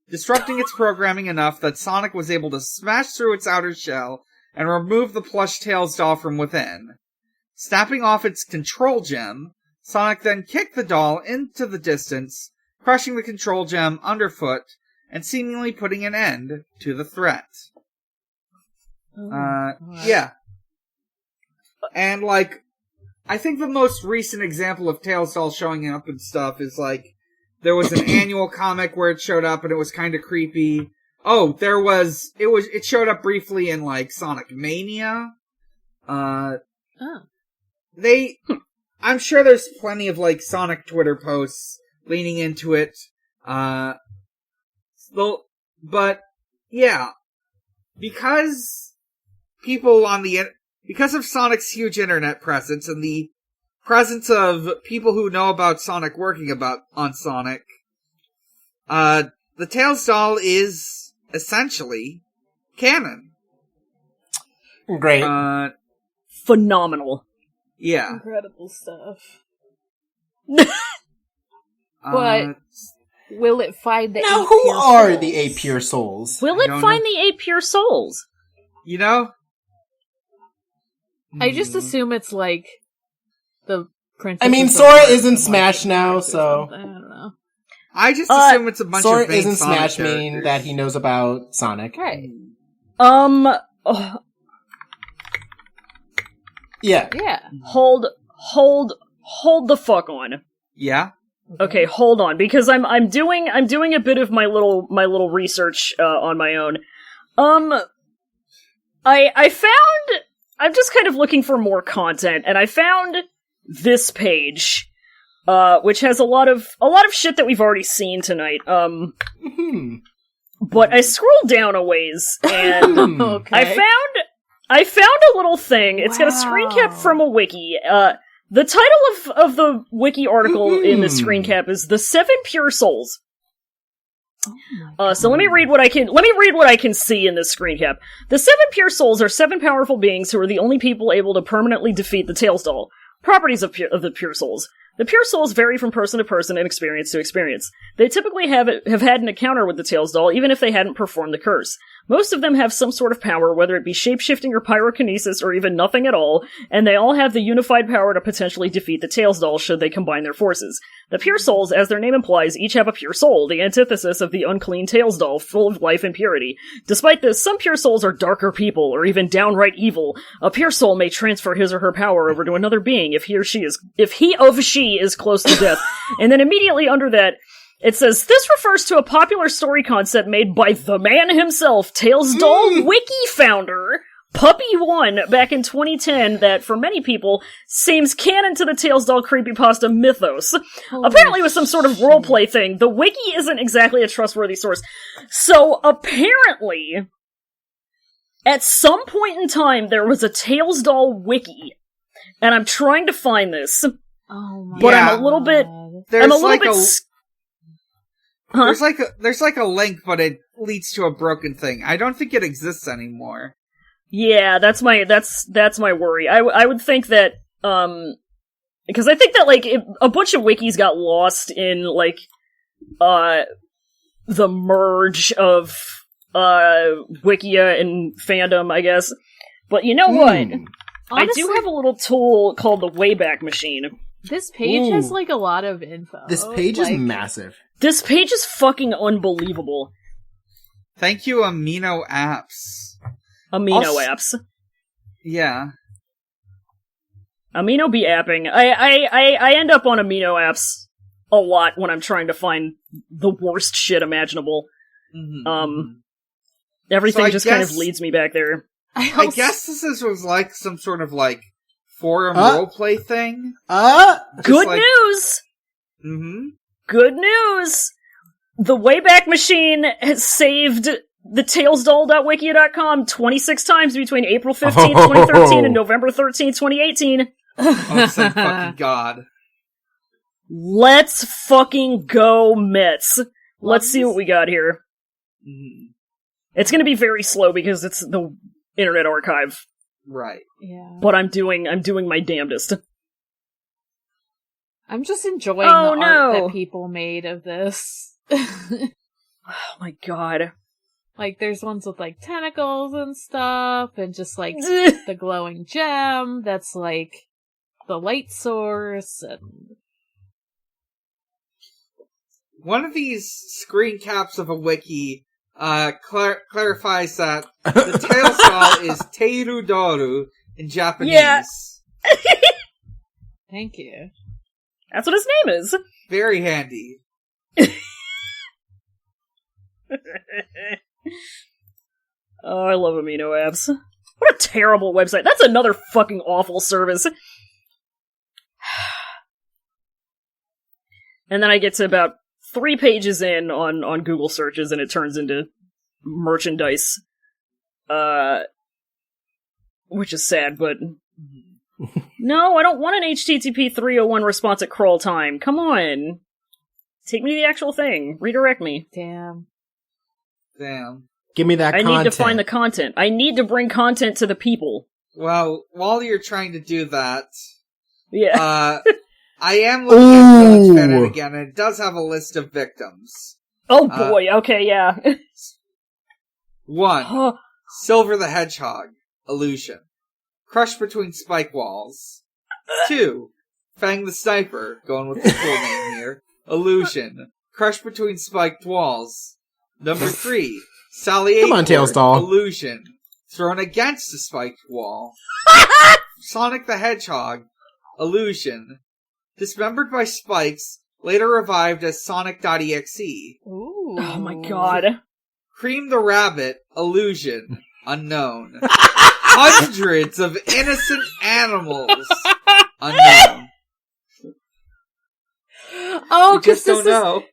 disrupting its programming enough that Sonic was able to smash through its outer shell and remove the plush Tails doll from within. Snapping off its control gem, Sonic then kicked the doll into the distance, crushing the control gem underfoot and seemingly putting an end to the threat. Yeah. And, like, I think the most recent example of Tails doll showing up and stuff is, like, there was an annual comic where it showed up and it was kind of creepy. Oh, it showed up briefly in, like, Sonic Mania. I'm sure there's plenty of, like, Sonic Twitter posts leaning into it. But, yeah. Because of Sonic's huge internet presence and the presence of people who know about Sonic working on Sonic, the Tails doll is essentially canon. Great. Phenomenal. Yeah. Incredible stuff. But will it find the Now, eight who pure are souls? the 8 pure souls? Will it find the 8 pure souls? You know? I just assume it's like the princess. I mean, Sora is in Smash now, so I don't know. I just assume it's a bunch Sora of vain is in Sonic Smash mean characters. that he knows about Sonic. Right. Yeah. Yeah. Hold the fuck on. Yeah? Okay, hold on, because I'm doing a bit of my little research on my own. I found, I'm just kind of looking for more content, and I found this page, which has a lot of shit that we've already seen tonight. But I scrolled down a ways, and Okay. I found a little thing. It's got a screen cap from a wiki. The title of the wiki article in the screen cap is "The 7 Pure Souls." So let me read what I can see in this screen cap. The 7 Pure Souls are 7 powerful beings who are the only people able to permanently defeat the Tails doll. Properties of the Pure Souls. The Pure Souls vary from person to person and experience to experience. They typically have had an encounter with the Tails doll, even if they hadn't performed the curse. Most of them have some sort of power, whether it be shapeshifting or pyrokinesis or even nothing at all, and they all have the unified power to potentially defeat the Tails doll should they combine their forces. The Pure Souls, as their name implies, each have a pure soul, the antithesis of the unclean Tails doll, full of life and purity. Despite this, some Pure Souls are darker people, or even downright evil. A Pure Soul may transfer his or her power over to another being if he or she is close to death, and then immediately under that, it says, this refers to a popular story concept made by the man himself, Tails Doll Wiki founder, Puppy1, back in 2010, that, for many people, seems canon to the Tails Doll Creepypasta mythos. Apparently with some sort of roleplay thing, the wiki isn't exactly a trustworthy source. So, apparently, at some point in time, there was a Tails Doll wiki, and I'm trying to find this, Oh my but Yeah. I'm a little bit... There's I'm a little like bit... Huh? there's like a link, but it leads to a broken thing. I don't think it exists anymore. Yeah, that's my worry. I would think that, because I think that, like, a bunch of wikis got lost in, like, the merge of Wikia and fandom, I guess. But you know what? Honestly, I do have a little tool called the Wayback Machine. This page has, like, a lot of info. This page is massive. This page is fucking unbelievable. Thank you, Amino Apps. Apps. Yeah. Amino be apping. I end up on amino apps a lot when I'm trying to find the worst shit imaginable. Mm-hmm. Everything just kind of leads me back there. I guess was like some sort of like forum roleplay thing. Good news! Mm-hmm. Good news! The Wayback Machine has saved the tailsdoll.wiki.com 26 times between April 15th, 2013 and November 13th, 2018. Oh, thank fucking God. Let's fucking go, Mitts. Let's see what we got here. Mm-hmm. It's gonna be very slow because it's the Internet Archive. Right. Yeah. But I'm doing my damnedest. I'm just enjoying the art that people made of this. Oh my god. Like, there's ones with, like, tentacles and stuff, and just, like, the glowing gem that's, like, the light source, and... One of these screen caps of a wiki clarifies that the tailsdoll is Teirudoru in Japanese. Yeah. Thank you. That's what his name is. Very handy. Oh, I love amino apps. What a terrible website. That's another fucking awful service. And then I get to about 3 pages in on Google searches and it turns into merchandise. Which is sad, but... No, I don't want an HTTP 301 response at crawl time. Come on. Take me to the actual thing. Redirect me. Damn. Give me that content. I need to find the content. I need to bring content to the people. Well, while you're trying to do that... Yeah. I am looking at Village Pennant again, and it does have a list of victims. Oh boy, okay, yeah. 1. Silver the Hedgehog. Illusion. Crushed between spike walls. 2. Fang the Sniper. Going with the full name here. Illusion. Crushed between spiked walls. Number 3. Sally Come on, Acorn. Tailsdoll. Illusion. Thrown against a spiked wall. Sonic the Hedgehog. Illusion. Dismembered by spikes, later revived as Sonic.exe. Ooh. Oh my god. Cream the Rabbit. Illusion. Unknown. Hundreds of innocent animals. Unknown. Oh, because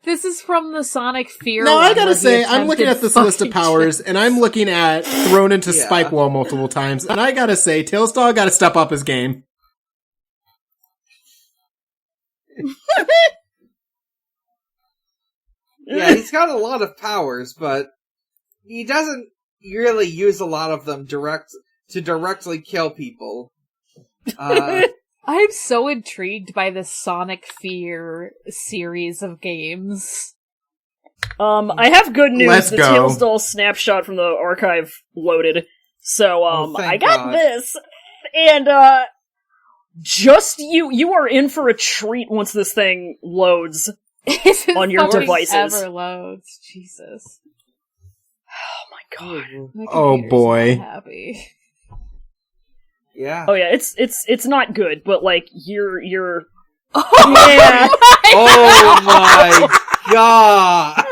this is from the Sonic Fear. No, I gotta say, I'm looking at this list of powers, and I'm looking at thrown into spike wall multiple times, and I gotta say, Tailsdoll gotta step up his game. Yeah, he's got a lot of powers, but he doesn't really use a lot of them to directly kill people. I'm so intrigued by this Sonic Fear series of games. I have good news. Let's the go. Tailsdoll snapshot from the archive loaded. So, I got God. this. And, just you are in for a treat once this thing loads on your devices. Ever loads, Jesus. Oh my god. My Oh, computer's boy. not happy. Yeah. Oh yeah, it's not good, but like you're yeah. Oh my god!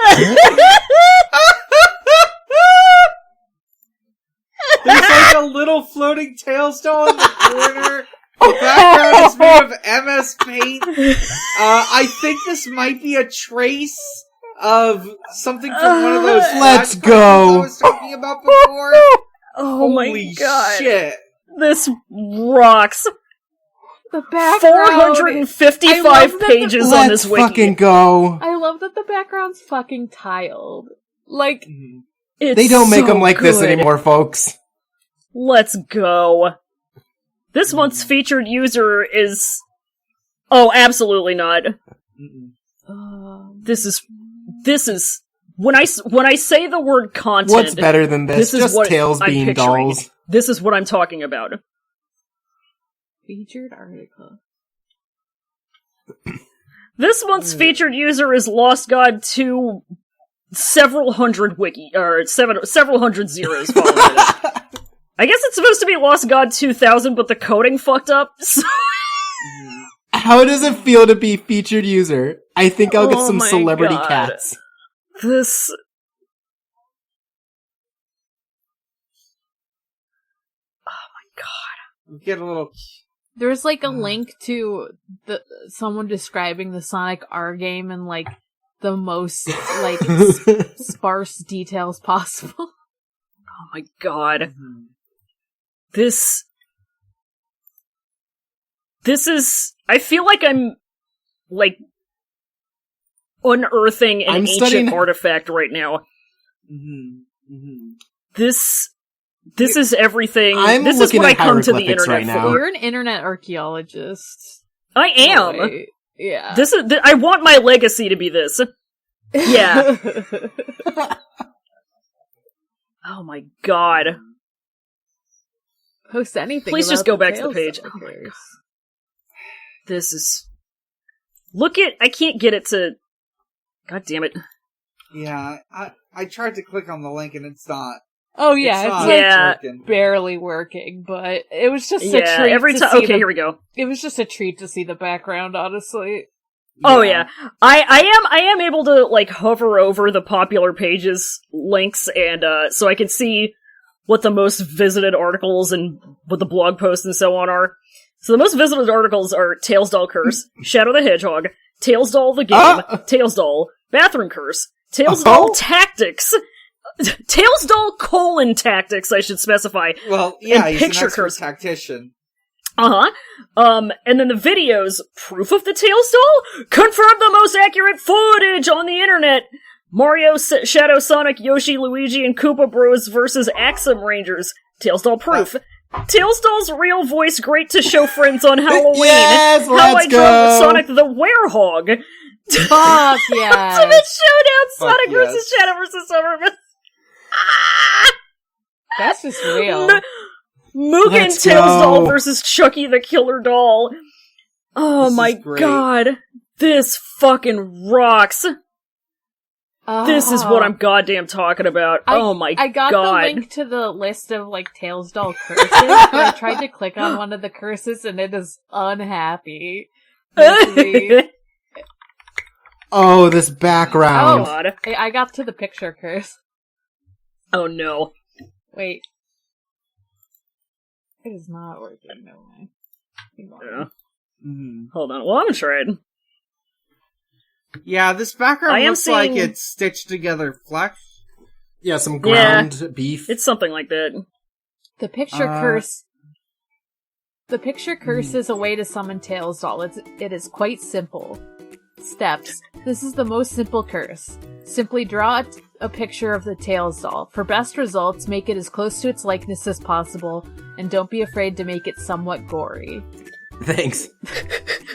There's like a little floating Tailsdoll in the corner. The background is made of MS Paint. I think this might be a trace of something from one of those. Let's flash go. I was talking about before. Oh Holy my god. shit! This rocks. The background. 455 pages on Let's this wiki. fucking go. I love that the background's fucking tiled. Like, It's They don't make so them like this good. anymore, folks. Let's go. This month's featured user is... Oh, absolutely not. This is This is when I say the word content. What's better than this? Is Just what tails I'm being picturing. dolls. This is what I'm talking about. Featured article. This month's featured user is Lost God to several hundred several hundred zeros following it. I guess it's supposed to be Lost God 2000, but the coding fucked up. So How does it feel to be featured user? I think I'll get some my celebrity God. cats. This... Get a little... There's like a link to someone describing the Sonic R game in like the most like sparse details possible. Oh my God. This is... I feel like I'm, like, unearthing an ancient artifact right now. This is everything. This is what I come to the internet right now. for. You're an internet archaeologist. I am. Right. Yeah. I want my legacy to be this. Yeah. Oh my God. Post anything. Please just about go back to the Tails page. Sucker Oh my Curse. God. This is... I can't get it to... God damn it. Yeah, I tried to click on the link and it's not. Oh yeah, it's like working. barely working, but it was just a Yeah, treat every to time... see Okay, here we go. It was just a treat to see the background, honestly. Oh yeah. I am able to, like, hover over the popular pages links, and, so I can see what the most visited articles and what the blog posts and so on are. So the most visited articles are Tails Doll Curse, Shadow the Hedgehog, Tails Doll the Game, Tails Doll, Bathroom Curse, Tails Doll Tactics, Tails Doll : Tactics, I should specify. Well, yeah, and he's Picture an expert Curse. tactician. And then the videos, proof of the Tails Doll? Confirm the most accurate footage on the internet! Mario, Shadow, Sonic, Yoshi, Luigi, and Koopa Bros versus Axum Rangers. Tails Doll proof. Tails Doll's real voice great to show friends on Halloween. Yes, How let's I go! drove Sonic the Werehog. Fuck yeah! Ultimate Showdown, Fuck Sonic yes. versus Shadow versus Summer. That's just real. Mugen Let's Tails go. Doll versus Chucky the Killer Doll. Oh This my is great. God. This fucking rocks. This is what I'm goddamn talking about. Oh my God. I got the link to the list of, like, Tails Doll curses, but I tried to click on one of the curses and it is unhappy. with me. Oh, this background. Oh God. I got to the picture curse. Oh no. Wait. It is not working, no way. Yeah. Mm-hmm. Hold on. Well, I'm trying. Yeah, this background I am looks like seeing- it's stitched together flesh. Yeah, some ground beef. It's something like that. The picture curse. The picture curse is a way to summon Tails Doll. It is quite simple. Steps. This is the most simple curse. Simply draw a picture of the Tails Doll. For best results, make it as close to its likeness as possible, and don't be afraid to make it somewhat gory. Thanks.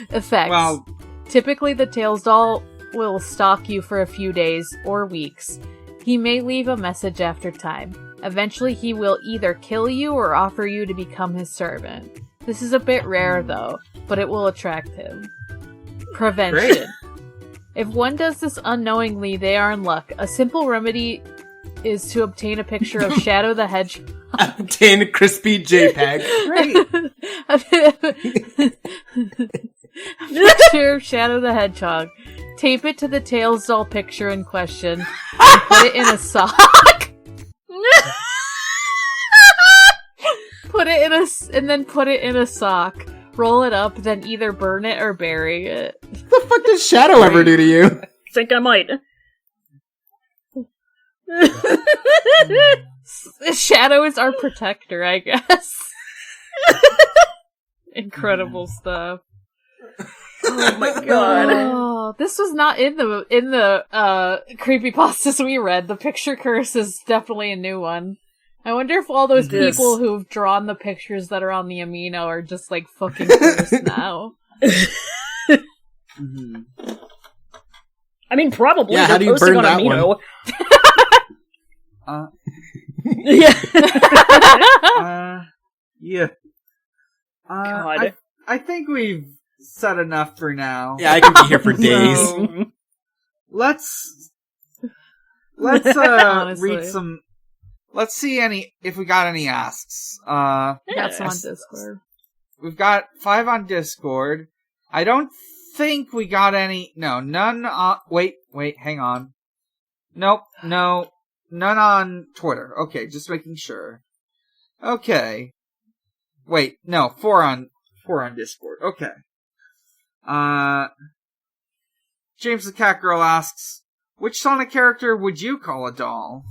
Effects. Well, Typically, the Tails Doll will stalk you for a few days or weeks. He may leave a message after time. Eventually, he will either kill you or offer you to become his servant. This is a bit rare, though, but it will attract him. Prevention. Great. If one does this unknowingly, they are in luck. A simple remedy is to obtain a picture of Shadow the Hedgehog. Obtain a crispy JPEG. Picture of Shadow the Hedgehog. Tape it to the Tails Doll picture in question and put it in a sock. And then put it in a sock. Roll it up, then either burn it or bury it. What the fuck does Shadow ever do to you? Think I might. Shadow is our protector, I guess. Incredible stuff. Oh my God. Oh, this was not in the creepypastas we read. The picture curse is definitely a new one. I wonder if all those people who've drawn the pictures that are on the amino are just like fucking cursed now. mm-hmm. I mean, probably. Yeah, They're how do you posting burn on that Amino. Yeah. Yeah. God. I think we've said enough for now. Yeah, I can be here for days. So, let's Honestly. read some. Let's see if we got any asks. Got some on Yes. Discord. We've got 5 on Discord. I don't think we got any. No, none on. Wait, hang on. Nope, no, none on Twitter. Okay, just making sure. Okay. Wait, no, 4 on Discord. Okay. James the Cat Girl asks, which Sonic character would you call a doll?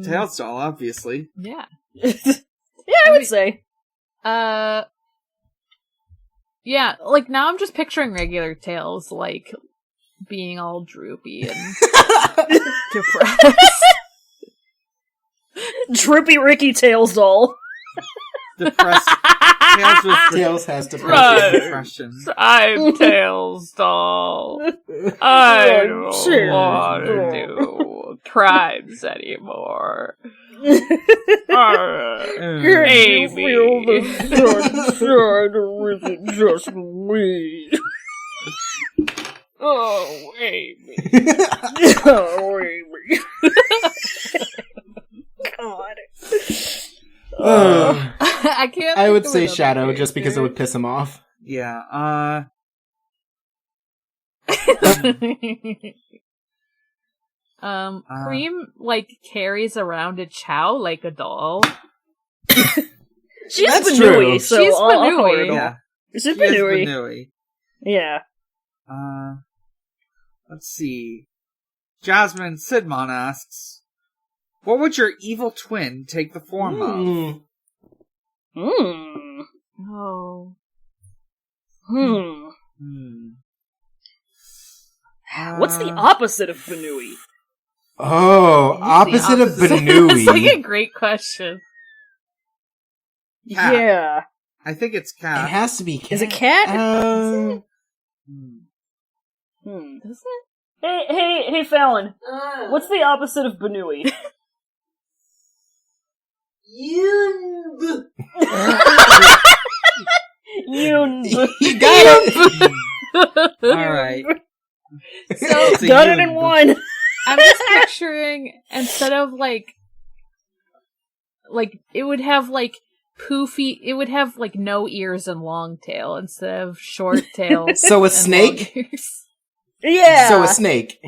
Tails doll, obviously. Yeah. Yeah, I would say. Yeah, like, now I'm just picturing regular Tails, like, being all droopy and depressed. Droopy Ricky Tails doll. Depressed. Tails with Tails has depression. I'm Tails doll. I don't want to do crimes anymore. Amy. Just me. Oh, Amy. Oh, Amy. God. I can't. I would think of say another Shadow just because it character. would piss him off. Yeah, Cream, like, carries around a chow like a doll. She's That's Banui, true. so She's I'll call her Banui. a doll. yeah. She's She is Banui. Banui. Yeah. Let's see. Jasmine Sidmon asks, what would your evil twin take the form of? Hmm. Oh. What's the opposite of Banui? Oh, opposite of It's like Banui. a great question. Cat. Yeah. I think it's It cat. has to be cat. Is it cat? Does it? Hey, Fallon. What's the opposite of Banui? Yun. You got it! Alright. So, Got it in one. I'm just picturing, instead of, like, it would have, like, poofy, it would have, like, no ears and long tail instead of short tail. So a and snake? long ears. Yeah. So a snake.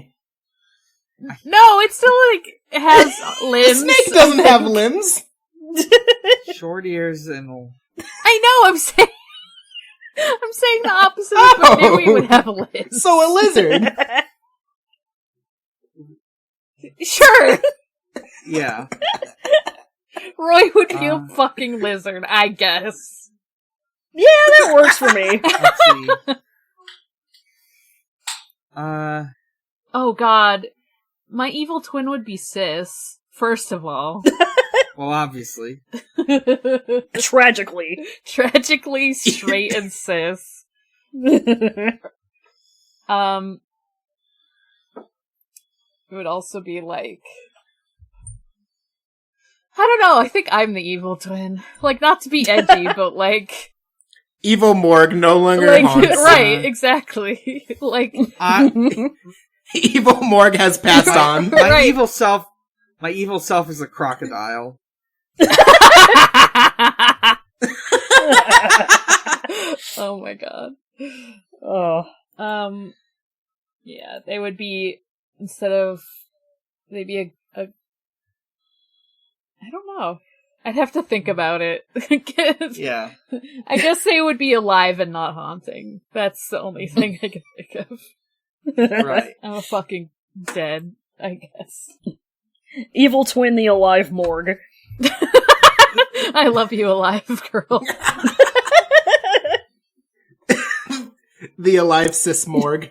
No, it still, like, has A limbs. snake doesn't have limbs. Short ears and... I know, I'm saying the opposite of Oh. Banui would have limbs. So a lizard. Sure, Yeah. Roy would be a fucking lizard, I guess. Yeah, that works for me. Let's see. Oh god. My evil twin would be Sis, first of all. Well, obviously. Tragically. Tragically straight and cis. It would also be like... I don't know, I think I'm the evil twin. Like, not to be edgy, but like... Evil Morg no longer Like, haunts. right, exactly. Like... Evil Morg has passed on. My Right. evil self is a crocodile. Oh my god. Oh. Yeah, they would be, they'd be a I don't know. I'd have to think about it. Yeah. I guess they would be alive and not haunting. That's the only thing I can think of. Right. I'm a fucking dead, I guess. Evil twin the alive morgue. I love you, alive girl. The alive cis Morg.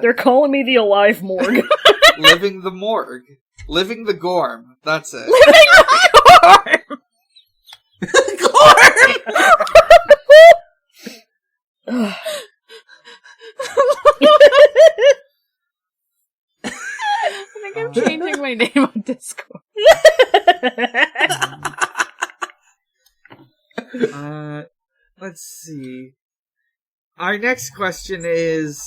They're calling me the alive morgue. Living the morgue. Living the gorm. That's it. I think I'm changing my name on Discord. Let's see. Our next question is,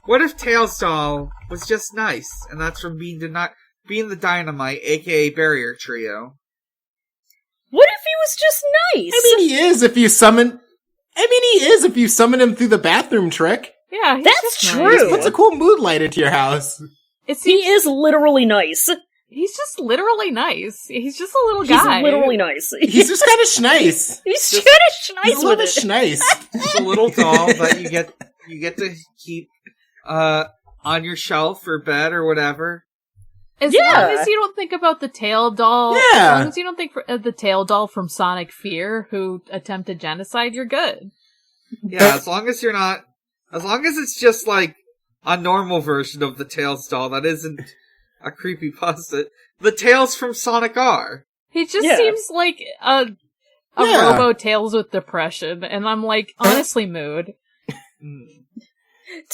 what if tailsdoll was just nice? And that's from Being the Dynamite, aka Barrier Trio. What if he was just nice? I mean, he is if you summon him through the bathroom trick. Yeah, he's That's just true. nice. He puts a cool mood light into your house. He is literally nice. He's just literally nice. He's just a little He's guy. literally nice. He's just kind of schnice. He's kind of He's nice a little with bit it. schnice. It's a little doll that you get to keep on your shelf or bed or whatever. As Yeah. long as you don't think about the tail doll, Yeah. as long as you don't think of the tail doll from Sonic Fear who attempted genocide, you're good. Yeah, as long as it's just like a normal version of the Tails doll that isn't a creepypasta. The Tails from Sonic R. He just Yeah. seems like a Yeah. Robo Tails with depression, and I'm like, honestly, mood.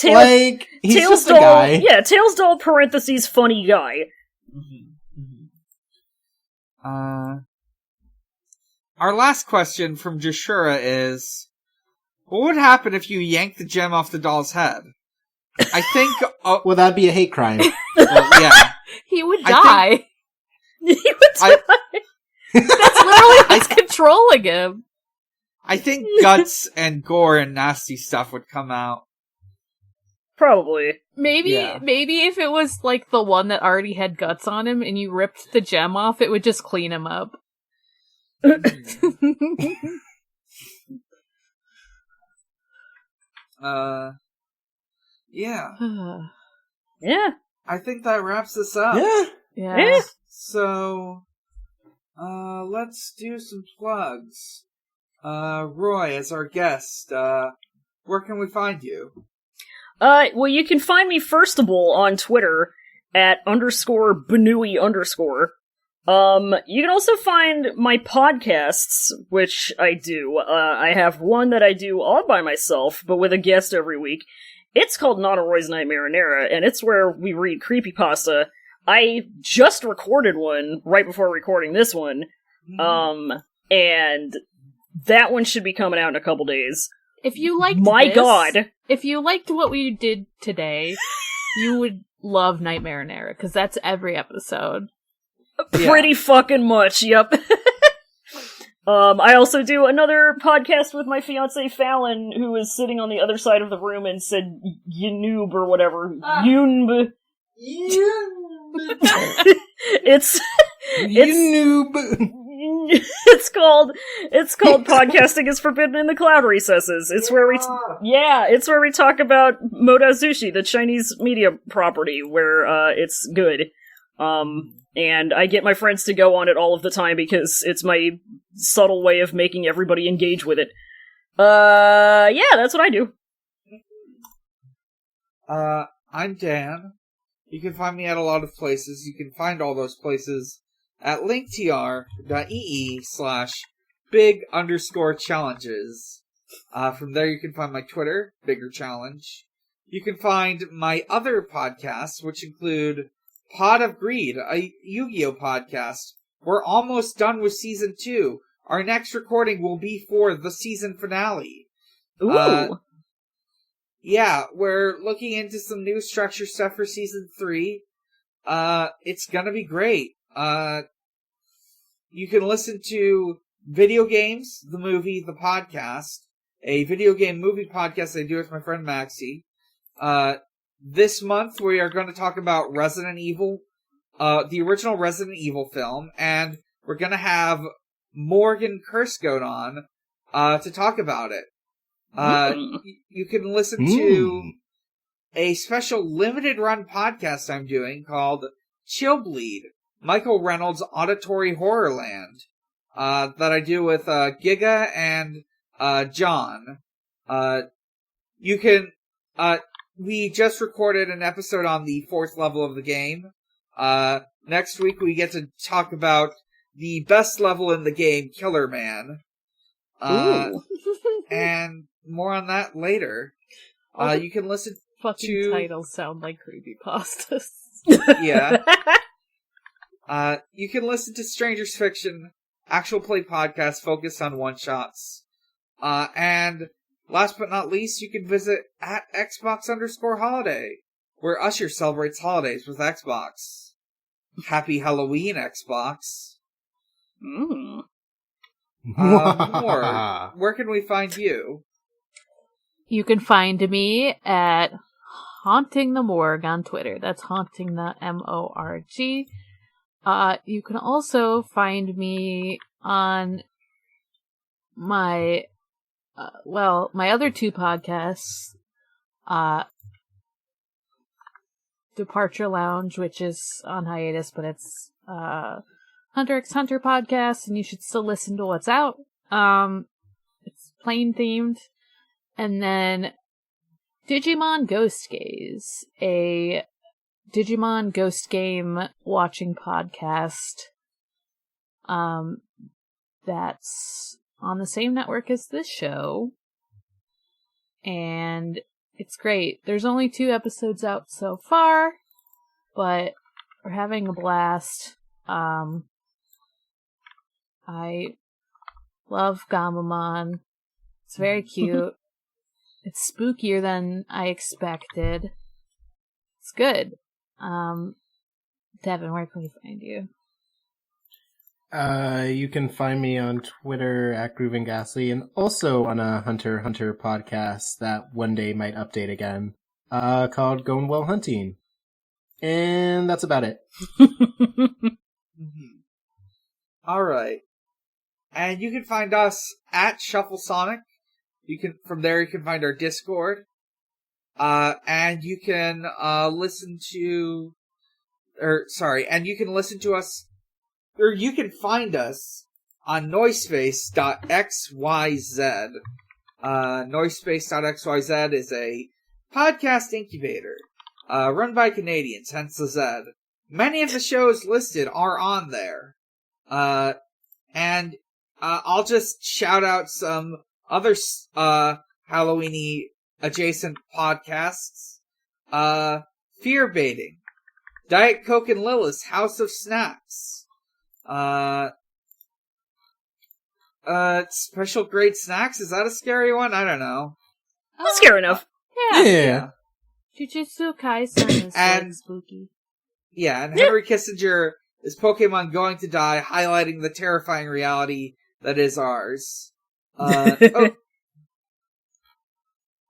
Like, he's Tails just a doll, guy. yeah, Tails doll parentheses funny guy. Our last question from Jashura is, what would happen if you yanked the gem off the doll's head? I think, Well, that'd be a hate crime. yeah. He would I die. He would I- That's literally what's controlling him. I think guts and gore and nasty stuff would come out. Probably. Maybe if it was like the one that already had guts on him and you ripped the gem off, it would just clean him up. Yeah. Yeah. I think that wraps us up. Yeah. Yeah. So, let's do some plugs. Roy, as our guest, where can we find you? Well, you can find me first of all on Twitter at _Benui_. You can also find my podcasts, which I do. I have one that I do all by myself, but with a guest every week. It's called Nonna Roy's Night Marinara, and it's where we read creepypasta. I just recorded one right before recording this one, and that one should be coming out in a couple days. If you liked God. If you liked what we did today, you would love Night Marinara, because that's every episode. Yeah. Pretty fucking much, yep. I also do another podcast with my fiance Fallon, who is sitting on the other side of the room and said "Yunoob" or whatever. Yunb. It's You noob. it's called Podcasting is Forbidden in the Cloud Recesses. It's where we talk about Modazushi, the Chinese media property, where it's good. And I get my friends to go on it all of the time because it's my subtle way of making everybody engage with it. Yeah, that's what I do. I'm Dan. You can find me at a lot of places. You can find all those places at linktr.ee/big_challenges. From there you can find my Twitter, Bigger Challenge. You can find my other podcasts, which include Pod of Greed, a Yu-Gi-Oh! Podcast. We're almost done with Season 2. Our next recording will be for the season finale. Ooh. Yeah, we're looking into some new structure stuff for Season 3. It's gonna be great. You can listen to Video Games, the movie, the podcast, a video game movie podcast I do with my friend Maxie. This month we are going to talk about Resident Evil, the original Resident Evil film, and we're going to have Morgan Kursgoat on to talk about it. You can listen to a special limited run podcast I'm doing called Chillbleed, Michael Reynolds' Auditory Horrorland, that I do with Giga and John. You can we just recorded an episode on the 4th level of the game. Next week we get to talk about the best level in the game, Killer Man. Ooh. And more on that later. You can listen Fucking titles sound like creepypastas. Yeah. You can listen to Strangers Fiction, actual play podcast focused on one-shots. And last but not least, you can visit at Xbox_holiday, where Usher celebrates holidays with Xbox. Happy Halloween, Xbox. More. Where can we find you? You can find me at Haunting the Morgue on Twitter. That's Haunting the MORG. You can also find me on my my other two podcasts, Departure Lounge, which is on hiatus, but it's Hunter x Hunter podcast, and you should still listen to what's out. It's plane themed. And then Digimon Ghost Gaze, a Digimon ghost game watching podcast that's on the same network as this show. And it's great. There's only 2 episodes out so far, but we're having a blast. I love Gamamon. It's very cute. It's spookier than I expected. It's good. Devin, where can we find you? You can find me on Twitter at GroovinGhastly, and also on a Hunter x Hunter podcast that one day might update again, called Going Well Hunting. And that's about it. Alright. And you can find us at Shuffle Sonic. From there you can find our Discord. And you can listen to us, or you can find us on Noisepace.xyz. Noisepace.xyz is a podcast incubator, run by Canadians, hence the Z. Many of the shows listed are on there. And I'll just shout out some other Halloween-y adjacent podcasts. Fear Baiting, Diet Coke and Lilith's House of Snacks, Special Grade Snacks, is that a scary one? I don't know. That's scary enough. Yeah. Jujutsu Kaisen is and, spooky. Yeah, and Henry Kissinger is Pokemon Going to Die, highlighting the terrifying reality that is ours.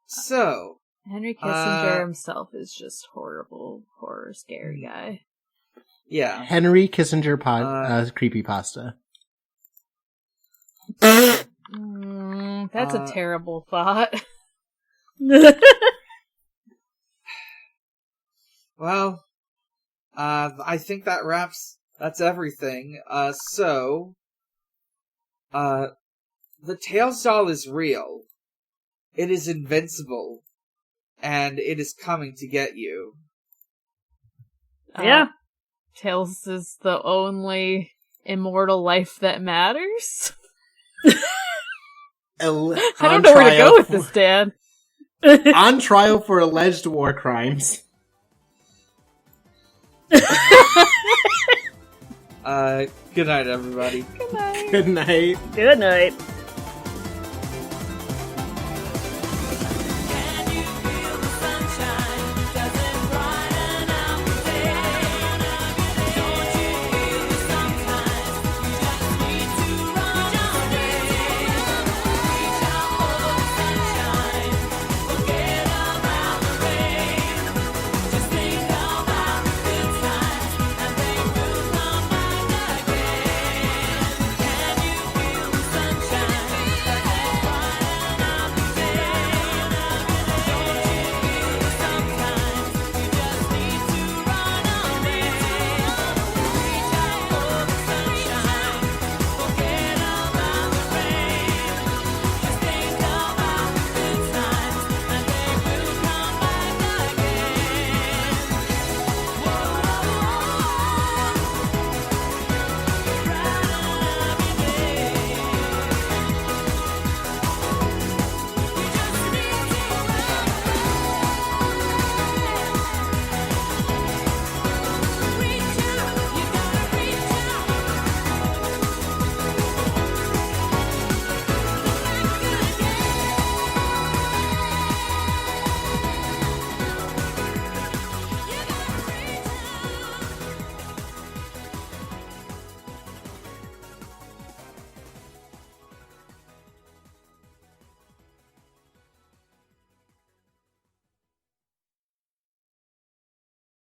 So, Henry Kissinger himself is just horrible, scary guy. Yeah. Henry Kissinger Creepypasta. That's a terrible thought. Well, I think that's everything. The Tails doll is real. It is invincible. And it is coming to get you. Yeah. Tails is the only immortal life that matters? I don't know where to go with this, Dan. On trial for alleged war crimes. Good night, everybody. Good night. Good night. Good night.